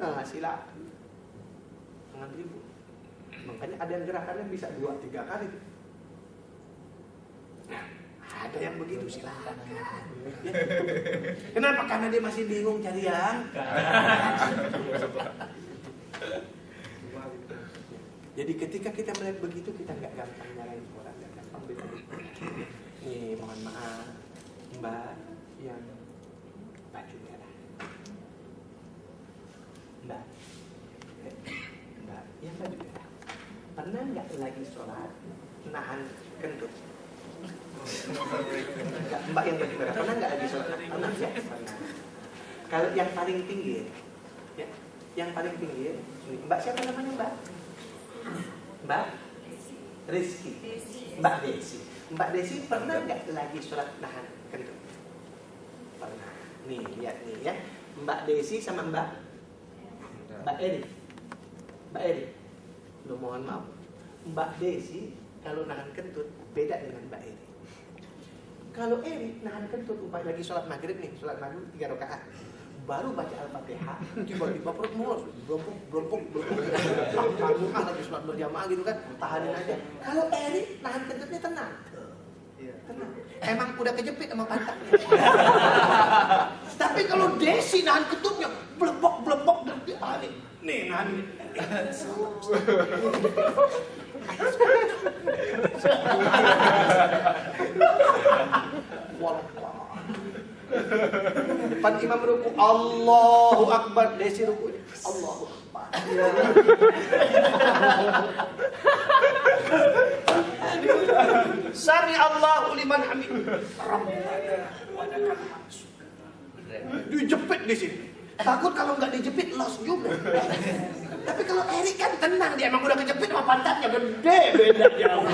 Nah, silakan. Jangan ribut. Makanya ada yang gerakannya bisa 2-3 kali. Ada yang begitu, silakan. Kenapa? Karena dia masih bingung cari yang. Jadi ketika kita melihat begitu, kita nggak gampang nyalain orang, nggak gampang beda. Nih, mohon maaf, Mbak yang baju merah. Mbak yang baju merah. Pernah nggak lagi sholat nahan kentut? Mbak yang baju merah, pernah nggak lagi sholat? Pernah ya? Pernah. Kalau yang paling tinggi, ya, yang paling tinggi, Mbak siapa namanya Mbak? Mbak Rizky. Mbak Desi. Mbak Desi pernah nggak lagi sholat nahan kentut? Pernah. Nih lihat nih ya, Mbak Desi sama Mbak Eri. Loh, mohon maaf, Mbak Desi kalau nahan kentut beda dengan Mbak Eri. Kalau Eri nahan kentut, umpamanya lagi sholat maghrib 3 rakaat, baru baca Al-Fatihah, tiba-tiba perut mulut, belompok, lagi sholat berjamaah gitu kan, tahanin aja. Kalau Eri nahan kentutnya tenang. Tenang. Emang udah kejepit sama pantatnya. Tapi kalau Desi nahan kentutnya, blebok, nih nahan. Depan imam ruku, Allahu Akbar, Desi ruku, Allahu Akbar. Sami Allahu liman hamid. Dijepit di sini. Takut kalau nggak dijepit loss juga. Tapi kalau Erik kan tenang, dia emang udah kejepit sama pantatnya gede, beda jauh.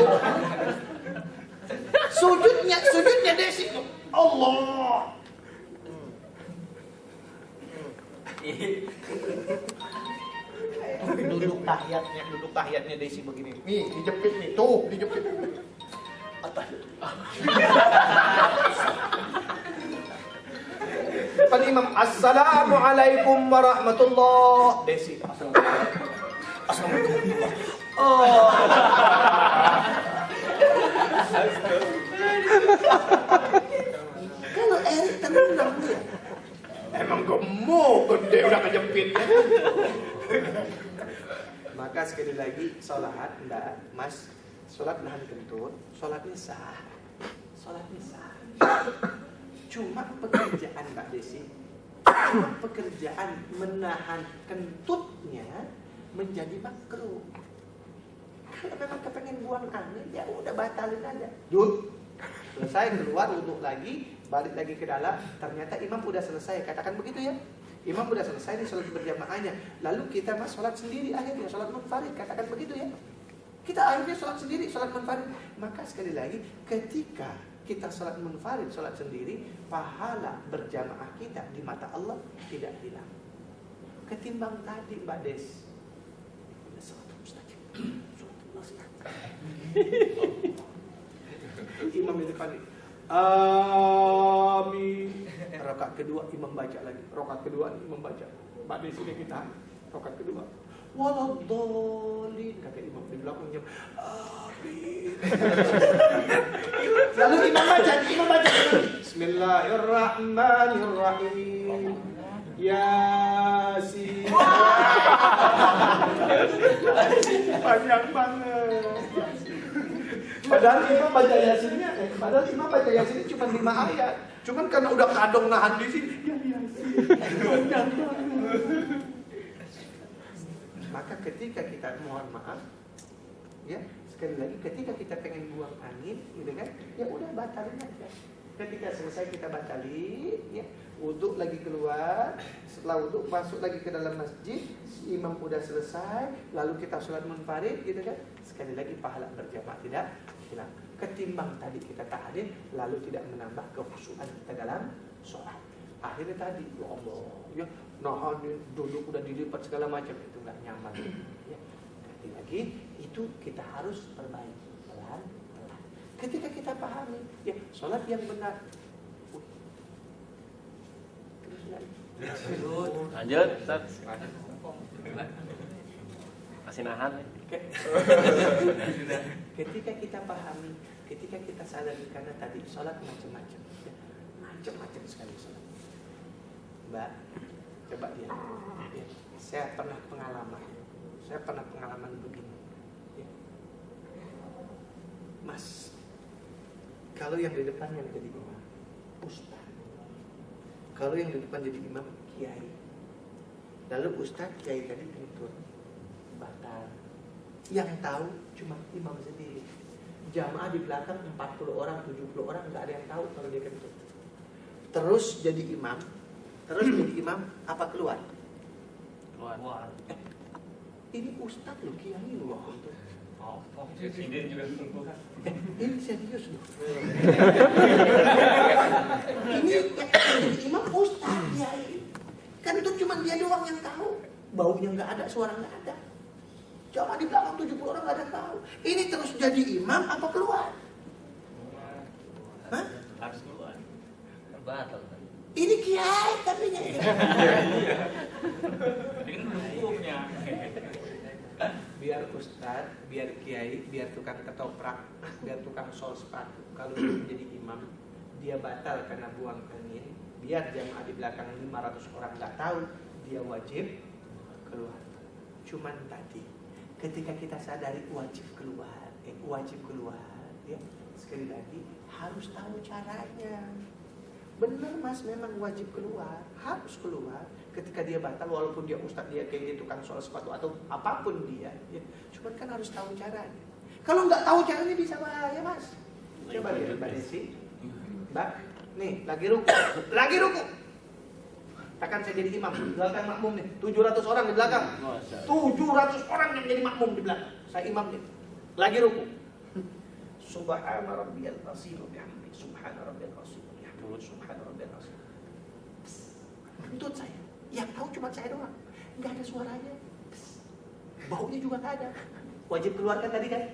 Sujudnya Desi, Allah. Duduk tahiyatnya Desi begini. Nih, dijepit nih, tuh, dijepit. Atas. Depan imam, Assalamualaikum warahmatullah. Desi, Assalamualaikum. Oh. Kalau Erik tenang dia. Emang gemuk, gede udah kejepit. Maka sekali lagi, sholat, enggak, Mas, sholat nahan kentut, sholatnya sah. Cuma pekerjaan Mbak Desi, pekerjaan menahan kentutnya menjadi makruh. Kalau memang kepengen buang angin, ya udah batalin aja. Selesai, keluar, wudhu lagi, balik lagi ke dalam. Ternyata imam udah selesai, katakan begitu ya. Imam udah selesai nih sholat berjamaahnya. Lalu kita sholat sendiri akhirnya, sholat munfarid, katakan begitu ya. Kita akhirnya sholat sendiri, sholat munfarid. Maka sekali lagi, ketika kita sholat munfarid, sholat sendiri, pahala berjamaah kita di mata Allah tidak hilang. Ketimbang tadi Mbak Des, imam di depan, amin. Rakaat kedua imam baca lagi, rakaat kedua imam baca. Mbak Des ini kita rakaat kedua, waladhdallin, kata imam di belakangnya, amin. Lalu imam baca Bismillahirrahmanirrahim. Yasin. Panjang banget. Padahal imam baca Yasinnya cuma 5 ayat. Cuman karena udah kadung nahan di sini, ya Yasin. Panjang banget. Maka ketika kita mohon maaf, ya sekali lagi, ketika kita pengen buang angin, gitu kan, ya udah batalin aja. Ketika selesai kita batalin, ya wudhu lagi keluar, setelah wudhu masuk lagi ke dalam masjid, imam udah selesai, lalu kita sholat munfarid, gitu kan, sekali lagi pahala berjamaah tidak hilang. Ketimbang tadi kita tak hadir, lalu tidak menambah kekhusyuan kita dalam sholat. Akhirnya tadi, ya Allah, ya nahan duduk udah dilipat segala macam, itu nggak nyaman. Ya. Lagi itu kita harus perbaiki pelan-pelan. Ketika kita pahami, ya sholat yang benar. Lanjut, Ustaz. Masih nahan. Ketika kita pahami, ketika kita sadari, karena tadi sholat macam-macam, ya, macam-macam sekali sholat. Mbak, coba lihat. Ya, saya pernah pengalaman begini. Ya. Mas, kalau yang di depan yang jadi imam, ustaz. Kalau yang di depan jadi imam, kiai. Lalu ustaz, kiai tadi kentut, batal. Yang tahu cuma imam sendiri. Jamaah di belakang 40 orang, 70 orang, nggak ada yang tahu kalau dia kentut. Terus jadi imam, apa keluar? Keluar. Ini ustaz loh, kiai loh kentut. Presiden juga sentuhan. Ini serius loh. Ini yang imam ustaz, kiai. Kan itu cuma dia doang yang tahu. Baunya nggak ada, suara nggak ada. Jamaah di belakang 70 orang nggak ada tahu. Ini terus jadi imam apa keluar? Hah? Harus keluar. Batal. Ini kiai katanya. Ini kan hukumnya. Biar ustad, biar kiai, biar tukang ketoprak, biar tukang sol sepatu. Kalau dia menjadi imam, dia batal karena buang angin. Biar jamaah di belakang 500 orang nggak tahu, dia wajib keluar. Cuman tadi, ketika kita sadari wajib keluar, ya sekali lagi harus tahu caranya. Benar mas, memang wajib keluar, harus keluar. Ketika dia batal, walaupun dia ustadz, dia kayak dia tukang soal sepatu atau apapun dia, ya. Cuman kan harus tahu caranya. Kalau nggak tahu caranya bisa bahaya mas. Coba lihat Mbak Desi, Mbak, nih lagi ruku. Akan saya jadi imam, di belakang makmum nih, 700 orang di belakang, 700 orang yang jadi makmum di belakang. Saya imam nih, lagi ruku. Subhana rabbiyal azim wa bihamdi, subhana rabbiyal azim wa bihamdi, subhana rabbiyal azim. Tuntut saya, yang tahu cuma saya doang, nggak ada suaranya, baunya juga nggak ada. Wajib keluarkan tadi kan?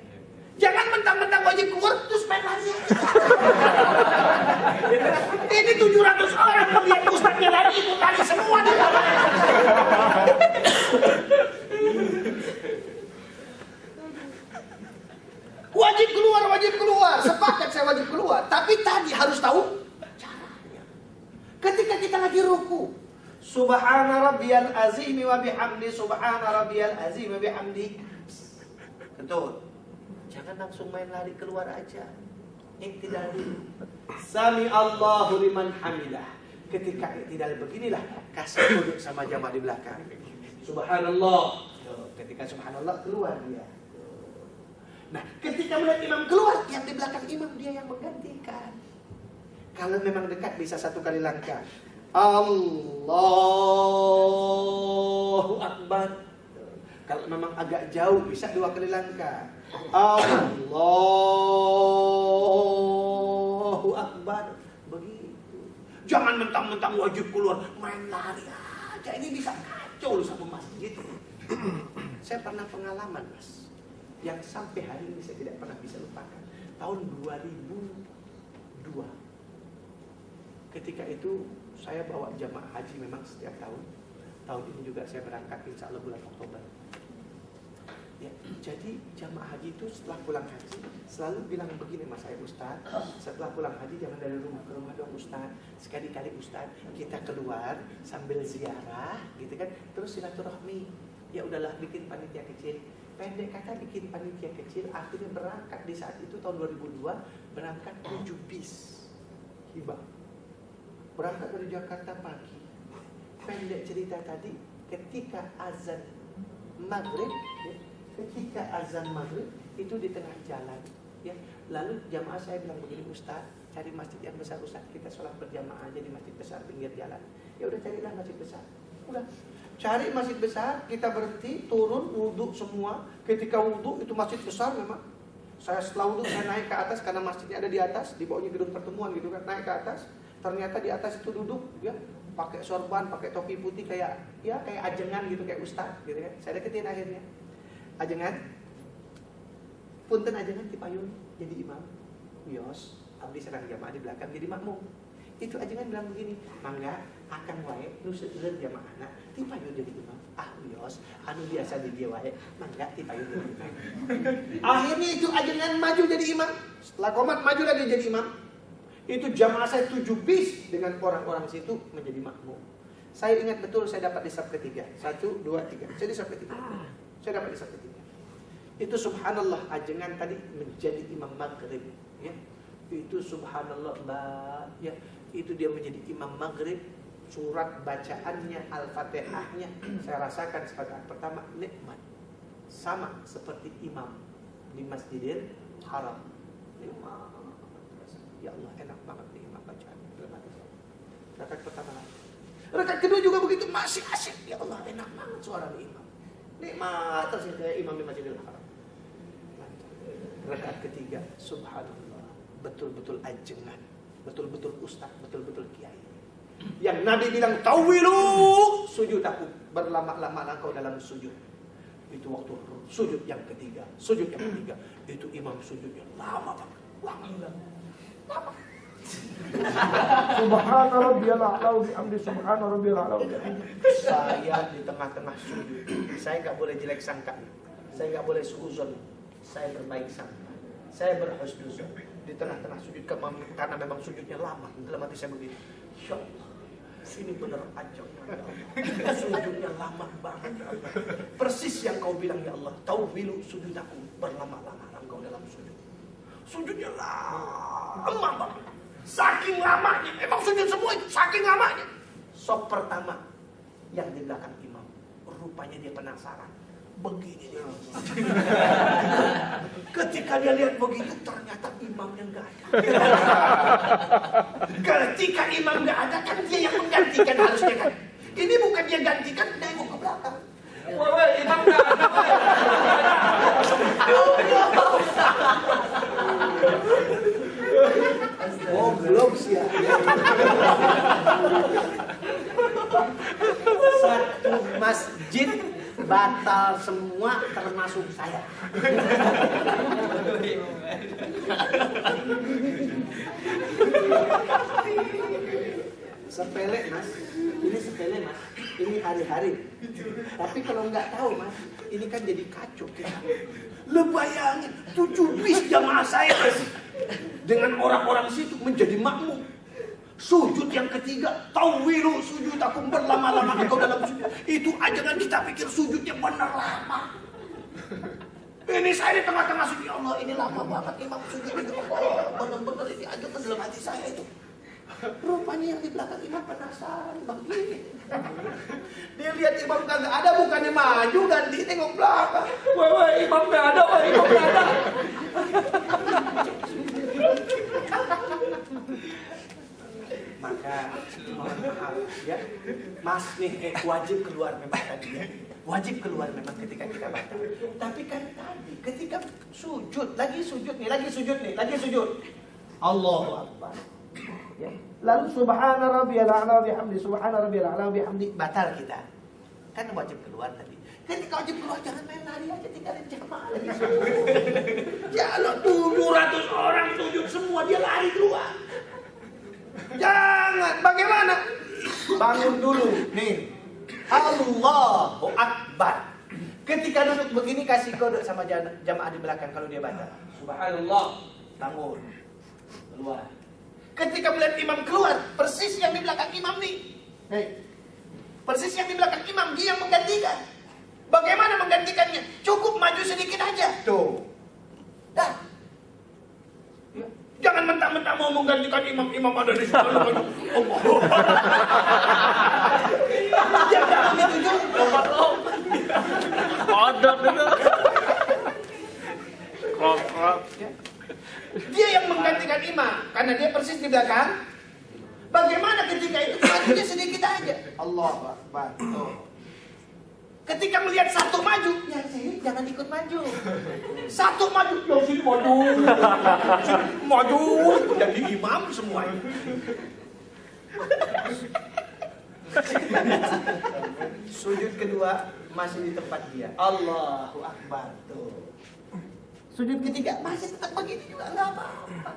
Jangan mentang-mentang wajib keluar terus main lari. Ini 700 orang melihat ustadznya lari, ikut lari semua di belakang. Wajib keluar, sepakat saya wajib keluar. Tapi tadi harus tahu caranya. Ketika kita lagi ruku, subhana rabbiyal azim wa bihamdi, subhana rabbiyal azim wa bihamdi. Betul. Jangan langsung main lari keluar aja. Iktidal dulu. Sami Allahu liman hamidah. Ketika iktidal beginilah, kasih duduk sama jamaah di belakang. Subhanallah. Ketika subhanallah keluar dia. Nah, ketika melihat imam keluar, yang di belakang imam dia yang menggantikan. Kalau memang dekat bisa satu kali langkah. Allahu Akbar. Kalau memang agak jauh bisa dua kali langkah. Allahu Akbar. Begitu. Jangan mentang-mentang wajib keluar main lari aja. Ini bisa kacau sama masjid. Saya pernah pengalaman mas, yang sampai hari ini saya tidak pernah bisa lupakan. Tahun 2002. Ketika itu saya bawa jamaah haji memang setiap tahun. Tahun ini juga saya berangkat insya Allah bulan Oktober. Ya, jadi jamaah haji itu setelah pulang haji selalu bilang begini mas saya Ustaz, setelah pulang haji jangan dari rumah ke rumah dong Ustaz. Sekali-kali Ustaz kita keluar sambil ziarah gitu kan, terus silaturahmi. Ya udahlah bikin panitia kecil. Pendek kata bikin panitia kecil, akhirnya berangkat di saat itu tahun 2002 berangkat 7 bis hibah. Berangkat dari Jakarta pagi. Pendek cerita tadi, ketika azan maghrib, ya, ketika azan maghrib itu di tengah jalan, ya. Lalu jamaah saya bilang begini, Ustaz, cari masjid yang besar Ustaz, kita sholat berjamaah aja di masjid besar pinggir jalan. Ya udah carilah masjid besar. Udah. Cari masjid besar, kita berhenti, turun, wudhu semua. Ketika wudhu itu masjid besar memang. Saya setelah wudhu saya naik ke atas karena masjidnya ada di atas, di bawahnya gedung pertemuan gitu kan. Naik ke atas, ternyata di atas itu duduk, ya, pakai sorban, pakai topi putih kayak ajengan gitu, kayak ustaz gitu kan. Saya deketin akhirnya. Ajengan, punten ajengan dipayun jadi imam. Yos, abdi serang jamaah di belakang jadi makmum. Itu ajengan bilang begini, mangga akan wae nu seueur jamaah anak dipayun jadi imam. Ah wios, anu biasa di dia wae, mangga dipayun jadi imam. Akhirnya itu ajengan maju jadi imam. Setelah komat maju lagi jadi imam. Itu jamaah saya 7 bis dengan orang-orang situ menjadi makmum. Saya ingat betul saya dapat di saf ketiga. 1, 2, 3. Saya di saf ketiga. Saya dapat di saf ketiga. Itu subhanallah ajengan tadi menjadi imam maghrib, ya. Itu subhanallah mbak, ya. Itu dia menjadi imam maghrib. Surat bacaannya, al-fatihahnya saya rasakan sebagai pertama nikmat, sama seperti imam di Masjidil Haram. Nikmat, ya Allah enak banget nih imam bacaannya. Rakaat pertama, rakaat kedua juga begitu, masih asik. Ya Allah enak banget suara imam, nikmat terus kayak imam di Masjidil Haram. Rakaat ketiga, subhanallah, betul-betul ajengan, betul-betul ustaz, betul-betul kiai. Yang Nabi bilang tawilu sujud aku, berlama-lama engkau dalam sujud. Itu waktu sujud yang ketiga. Sujud yang ketiga itu imam sujudnya lama banget. Lama. Subhana rabbiyal a'la wa bihamdi subhana rabbiyal a'la wa bihamdi. Saya di tengah-tengah sujud. Saya nggak boleh jelek sangka. Saya nggak boleh suuzon. Saya berbaik sangka. Saya berhusnuzon. Di tengah-tengah sujud karena memang sujudnya lama. Dalam hati saya begini. Ya Allah, ini benar aja. Sujudnya lama banget. Persis yang kau bilang ya Allah. Tauwilu sujudaku, berlama-lama engkau dalam sujud. Sujudnya lama banget. Saking lamanya, emang sujud semua itu saking lamanya. Sop pertama yang di belakang imam, rupanya dia penasaran. Begini dia. Ketika dia lihat begitu, ternyata imamnya nggak ada. Ketika imam nggak ada, kan dia yang menggantikan harusnya kan. Ini bukan dia gantikan, nengok ke belakang. Wah, imam nggak ada. Oh, belum sih ya. Satu masjid batal semua termasuk saya. Sepele mas, ini sepele mas, ini hari-hari. Tapi kalau nggak tahu mas, ini kan jadi kacau kita. Lu bayangin 7 bis jamaah saya mas, dengan orang-orang situ menjadi makmum. Sujud yang ketiga, tauwilu sujud aku berlama-lama engkau dalam sujud. Itu aja kan kita pikir sujudnya benar lama. Ini saya di tengah-tengah sujud, ya Allah ini lama banget imam sujud ini. Allah benar-benar ini aja kan dalam hati saya itu. Rupanya yang di belakang imam penasaran begini. Dia lihat imam kagak ada, bukannya maju ganti tengok belakang. Wah, imam nggak ada, imam nggak ada. Maka mohon maaf ya, mas nih wajib keluar memang tadi ya. Wajib keluar memang ketika kita batal. Tapi kan tadi ketika sujud, lagi sujud nih. Allahu Akbar. Ya. Lalu subhana rabbiyal a'la wa bihamdi, subhana rabbiyal a'la wa bihamdi, batal kita. Kan wajib keluar tadi. Ketika wajib keluar jangan main lari aja, tinggalin jamaah lagi. Jangan 700 orang sujud semua dia lari keluar. Jangan, bagaimana? Bangun dulu, nih. Allahu Akbar. Ketika duduk begini kasih kode sama jamaah di belakang kalau dia baca. Subhanallah, bangun, keluar. Ketika melihat imam keluar, persis yang di belakang imam nih. Hei. Persis yang di belakang imam dia yang menggantikan. Bagaimana menggantikannya? Cukup maju sedikit aja. Tuh. Dah. Jangan mentah-mentah mau menggantikan imam ada di sana. Allah. Dia enggak begitu juga. Ada bener. Krok. Dia yang menggantikan imam karena dia persis di belakang. Bagaimana ketika itu majunya sedikit aja. Allahu Akbar. Ketika melihat satu maju, yang sini jangan ikut maju. Satu maju, yang sini maju. Maju, jadi imam semuanya. Sujud kedua masih di tempat dia. Allahu Akbar. Tuh. Sujud ketiga masih tetap begini juga, nggak apa-apa.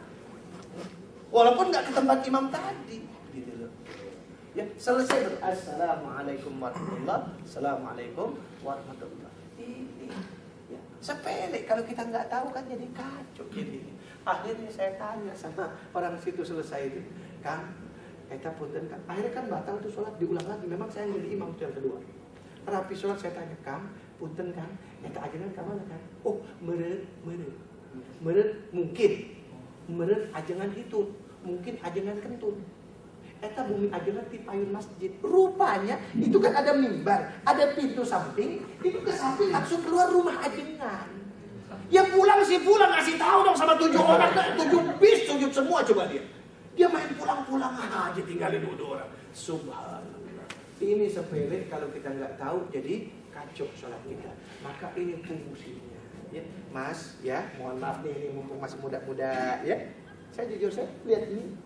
Walaupun nggak ke tempat imam tadi, gitu loh. Ya, selesai Assalamualaikum warahmatullahi wabarakatuh. Assalamualaikum warahmatullahi wabarakatuh. Ya, sepele kalau kita nggak tahu kan jadi kacau jadi. Akhirnya saya tanya sama orang situ selesai itu, Kang, kita punten kan. Akhirnya kan batal tuh sholat diulang lagi. Memang saya jadi imam yang kedua. Rapi sholat saya tanya, Kang, punten Kang, kita ajaran ke mana kan? Oh, meureun mungkin. Meureun ajengan itu, mungkin ajengan kentun. Eta bumi ajengan di payun masjid. Rupanya itu kan ada mimbar, ada pintu samping, itu ke samping langsung keluar rumah ajengan. Ya pulang ngasih tahu dong sama 7 orang, 7 bis sujud semua coba dia. Dia main pulang aja tinggalin 2 orang. Subhanallah. Ini sepele kalau kita nggak tahu jadi kacau sholat kita. Maka ini fungsinya. Ya, Mas, ya, mohon maaf nih ini mumpung masih muda-muda, ya. Saya jujur saya lihat ini.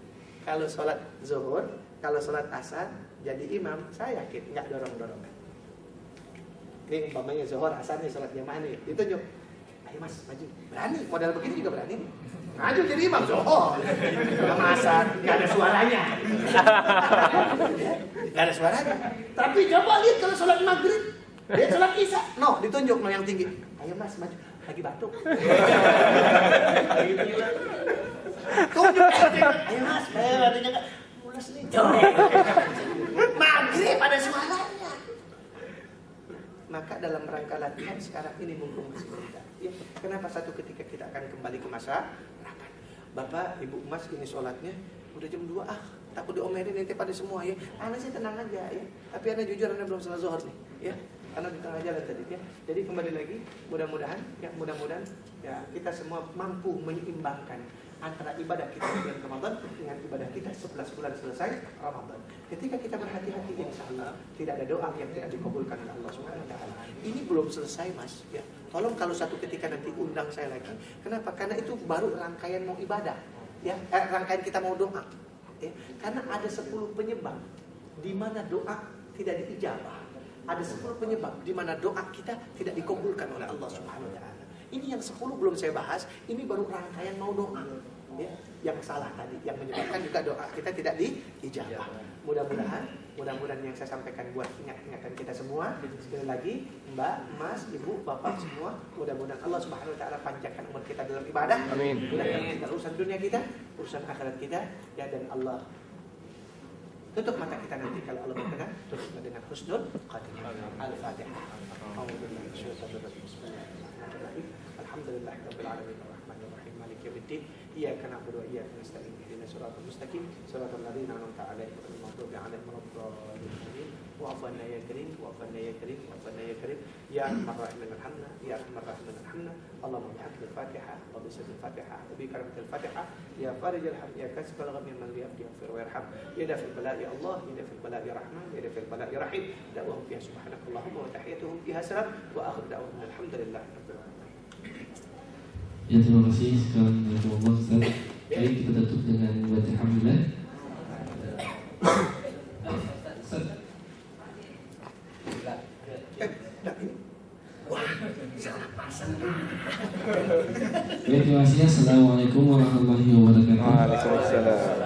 Kalau sholat zuhur, kalau sholat asar jadi imam, saya yakin nggak dorong-dorongan. Ini umpamanya zuhur, asar nih sholat jamaah nih, ditunjuk. Ayo mas, maju. Berani, modal begini juga berani. Maju jadi imam zuhur. Kalau asar, nggak ada suaranya. Nggak ada suaranya. Tapi coba lihat kalau sholat maghrib, lihat sholat isya. No, ditunjuk no yang tinggi. Ayo mas, maju. Lagi batuk. Tunjuk. Ayo mas, ada jaga. Mulus nih. Maghrib ada suaranya. Maka dalam rangka latihan sekarang ini mumpung masih muda. Ya, kenapa satu ketika kita akan kembali ke masa makan. Bapak, Ibu Mas ini sholatnya udah jam 2 takut diomelin nanti pada semua ya. Anak sih tenang aja ya. Tapi anak jujur anak belum salat zuhur nih ya. Karena di tengah jalan tadi ya. Jadi kembali lagi mudah-mudahan ya kita semua mampu menyeimbangkan antara ibadah kita di bulan Ramadan dengan ibadah kita 11 bulan selesai Ramadan. Ketika kita berhati-hati insyaallah tidak ada doa yang tidak dikabulkan oleh Allah Subhanahu wa taala. Ini belum selesai Mas ya. Tolong kalau satu ketika nanti undang saya lagi. Kenapa? Karena itu baru rangkaian mau ibadah ya. Rangkaian kita mau doa. Ya. Karena ada 10 penyebab di mana doa tidak diijabah. Ada 10 penyebab di mana doa kita tidak dikabulkan oleh Allah Subhanahu wa taala. Ini yang 10 belum saya bahas, ini baru rangkaian mau doa. Ya, yang salah tadi, yang menyebabkan juga doa kita tidak diijabah. Mudah-mudahan yang saya sampaikan buat ingat-ingatan kita semua. Sekali lagi, Mbak, Mas, Ibu, Bapak semua, mudah-mudahan Allah Subhanahu wa taala panjangkan umur kita dalam ibadah. Amin. Mudah-mudahan kita urusan dunia kita, urusan akhirat kita, ya dan Allah tutup mata kita nanti kalau Allah berkenan, tutup dengan husnul khatimah. Al-Fatihah. Alhamdulillahirabbil alamin arrahmanir rahim maliki yaumiddin iyyaka na'budu wa iyyaka nasta'in ihdinas siratal mustaqim siratal ladzina an'amta 'alaihim ghairil maghdubi 'alaihim waladdallin wa'fu 'anna ya karim wa'fu 'anna ya karim wa'fu 'anna ya karim ya arhamar rahimin arhamna ya arhamar rahimin arhamna Allahumma bihaqqil Fatihah wa bi sirril Fatihah wa bi karamatil Fatihah ya farijal ham ya kasbal gham man yaghfir wa yarham ya dafil bala'i Allah ya dafil bala'i rahman ya dafil bala'i rahim da'wahum fiha subhanakallahumma wa tahiyyatuhum fiha salam wa akhiru da'wahum alhamdulillahi rabbil alamin. Ya terima kasih sekali Allah Ustaz. Baik, kita tutup dengan baca hamdalah. Baik, terima kasih. Assalamualaikum warahmatullahi wabarakatuh. Waalaikumsalam.